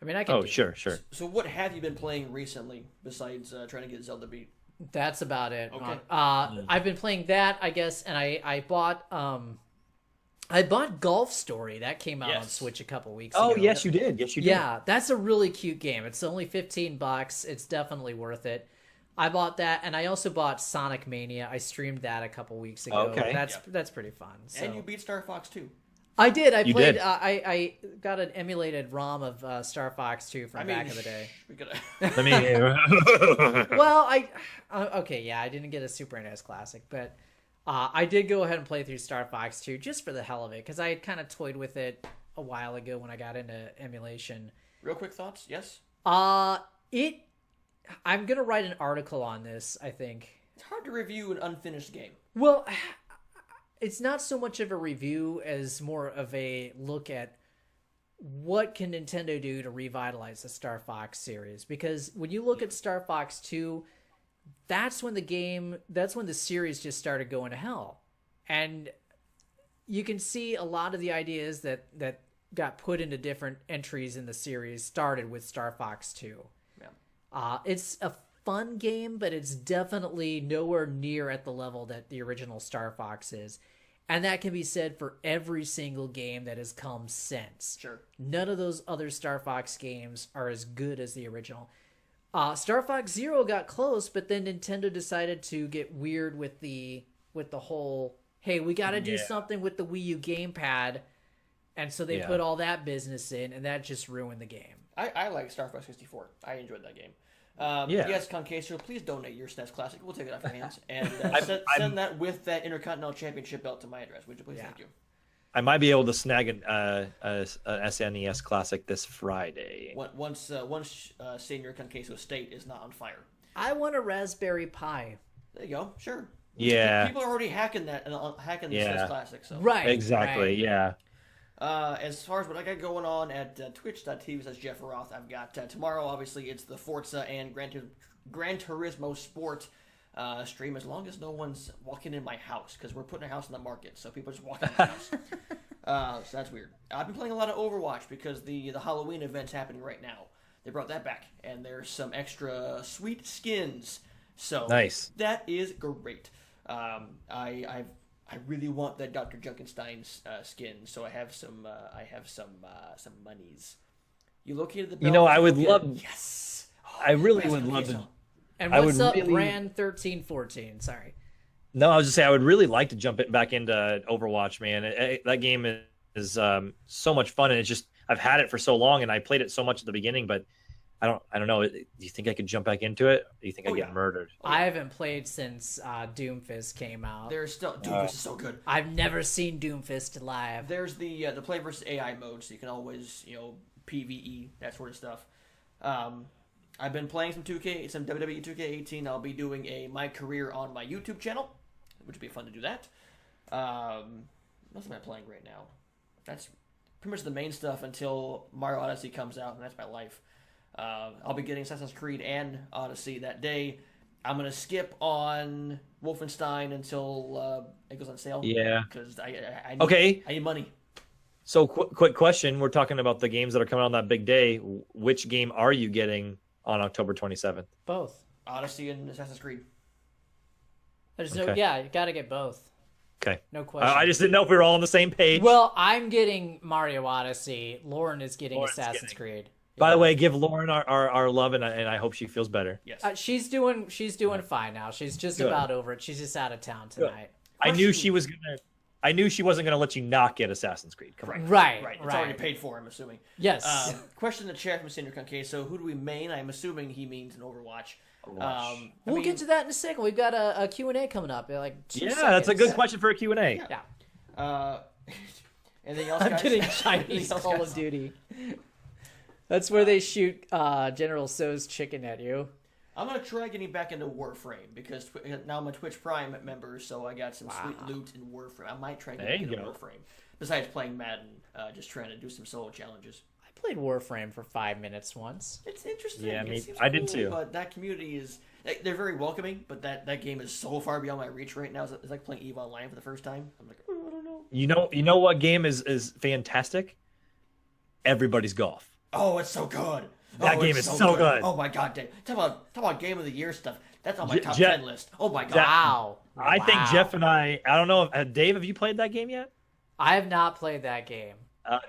I mean, I can. Oh, sure. So, what have you been playing recently besides trying to get Zelda beat? That's about it. Okay. I've been playing that, I guess, and I bought Golf Story. That came out on Switch a couple weeks ago. Oh, yes, you did. Yeah, that's a really cute game. It's only $15. It's definitely worth it. I bought that, and I also bought Sonic Mania. I streamed that a couple weeks ago. Okay. That's pretty fun. So. And you beat Star Fox 2. I did. I played. I got an emulated ROM of Star Fox 2 from back in the day. Let me. Well, okay, yeah, I didn't get a Super NES Classic, but I did go ahead and play through Star Fox 2 just for the hell of it, because I had kind of toyed with it a while ago when I got into emulation. Real quick thoughts? Yes. I'm gonna write an article on this. I think it's hard to review an unfinished game. Well. It's not so much of a review as more of a look at what can Nintendo do to revitalize the Star Fox series. Because when you look at Star Fox 2, that's when the series just started going to hell. And you can see a lot of the ideas that got put into different entries in the series started with Star Fox 2. Yeah. It's a fun game, but it's definitely nowhere near at the level that the original Star Fox is. And that can be said for every single game that has come since. Sure. None of those other Star Fox games are as good as the original. Star Fox Zero got close, but then Nintendo decided to get weird with the whole, hey, we got to do something with the Wii U gamepad. And so they put all that business in, and that just ruined the game. I like Star Fox 64. I enjoyed that game. Yes, Concasio, please donate your SNES Classic. We'll take it off your hands. And send that with that Intercontinental Championship belt to my address. Would you please? Thank you. I might be able to snag an SNES Classic this Friday. Once Senior Concasio State is not on fire. I want a Raspberry Pi. There you go. Sure. Yeah. People are already hacking the SNES Classic. So. Right. Exactly. Right. Yeah. As far as what I got going on at twitch.tv says Jeff Roth, I've got tomorrow, obviously, it's the Forza and Gran Turismo Sport stream, as long as no one's walking in my house, because we're putting a house on the market, so people just walk in my house. So that's weird. I've been playing a lot of Overwatch, because the Halloween event's happening right now. They brought that back, and there's some extra sweet skins, so nice. That is great. I really want that Dr. Junkenstein's skin, so I have some monies. You located the belt. You know, I would love. Yes. Oh, I really would love to. And what's up, Brand 1314? Sorry. No, I was just saying I would really like to jump back into Overwatch, man. That game is so much fun, and it's just I've had it for so long, and I played it so much at the beginning, but I don't know. Do you think I could jump back into it? Or do you think I get murdered? I haven't played since Doomfist came out. There's still Doomfist is so good. I've never seen Doomfist live. There's the play versus AI mode, so you can always PvE, that sort of stuff. I've been playing some WWE 2K18. I'll be doing a My Career on my YouTube channel, which would be fun to do that. What am I playing right now? That's pretty much the main stuff until Mario Odyssey comes out, and that's my life. I'll be getting Assassin's Creed and Odyssey that day. I'm going to skip on Wolfenstein until it goes on sale. Yeah. Because I need money. So, quick question. We're talking about the games that are coming out on that big day. Which game are you getting on October 27th? Both. Odyssey and Assassin's Creed. You got to get both. Okay. No question. I just didn't know if we were all on the same page. Well, I'm getting Mario Odyssey. Lauren is getting Assassin's Creed. By the way, give Lauren our love, and I hope she feels better. Yes. She's doing fine now. She's just about over it. She's just out of town tonight. I knew she wasn't gonna let you not get Assassin's Creed. Come on. Right. It's already paid for, I'm assuming. Yes. Question in the chat from Senior Concave. So who do we main? I'm assuming he means an Overwatch. We'll get to that in a second. We've got a Q&A coming up. Like 2 seconds. That's a good question for a Q&A. Yeah. Anything else, I'm guys? getting Chinese Call of Duty. That's where they shoot General So's chicken at you. I'm going to try getting back into Warframe because now I'm a Twitch Prime member, so I got some sweet loot in Warframe. I might try getting into Warframe. Besides playing Madden, just trying to do some solo challenges. I played Warframe for 5 minutes once. It's interesting. Yeah, I did too. But that community is... They're very welcoming, but that game is so far beyond my reach right now. It's like playing EVE Online for the first time. I'm like, I don't know. You know what game is fantastic? Everybody's Golf. Oh, it's so good. That game is so good. Oh my god, Dave. Talk about Game of the Year stuff. That's on my top 10 list. Oh my god. Wow. I think Jeff and I don't know, Dave, have you played that game yet? I have not played that game.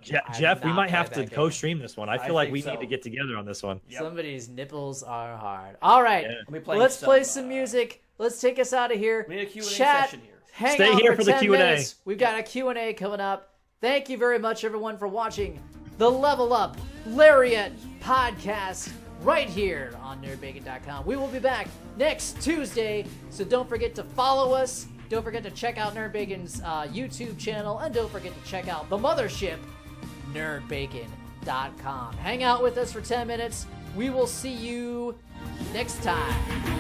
Jeff, we might have to co-stream this one. I feel like we need to get together on this one. Yep. Somebody's nipples are hard. All right, let's play some music. Let's take us out of here. We need a Q&A Chat, session here. Stay here for the Q&A. We've got a Q&A coming up. Thank you very much, everyone, for watching the Level Up Lariat podcast right here on NerdBacon.com. We will be back next Tuesday, so don't forget to follow us. Don't forget to check out Nerd Bacon's YouTube channel, and don't forget to check out the mothership, NerdBacon.com. Hang out with us for 10 minutes. We will see you next time.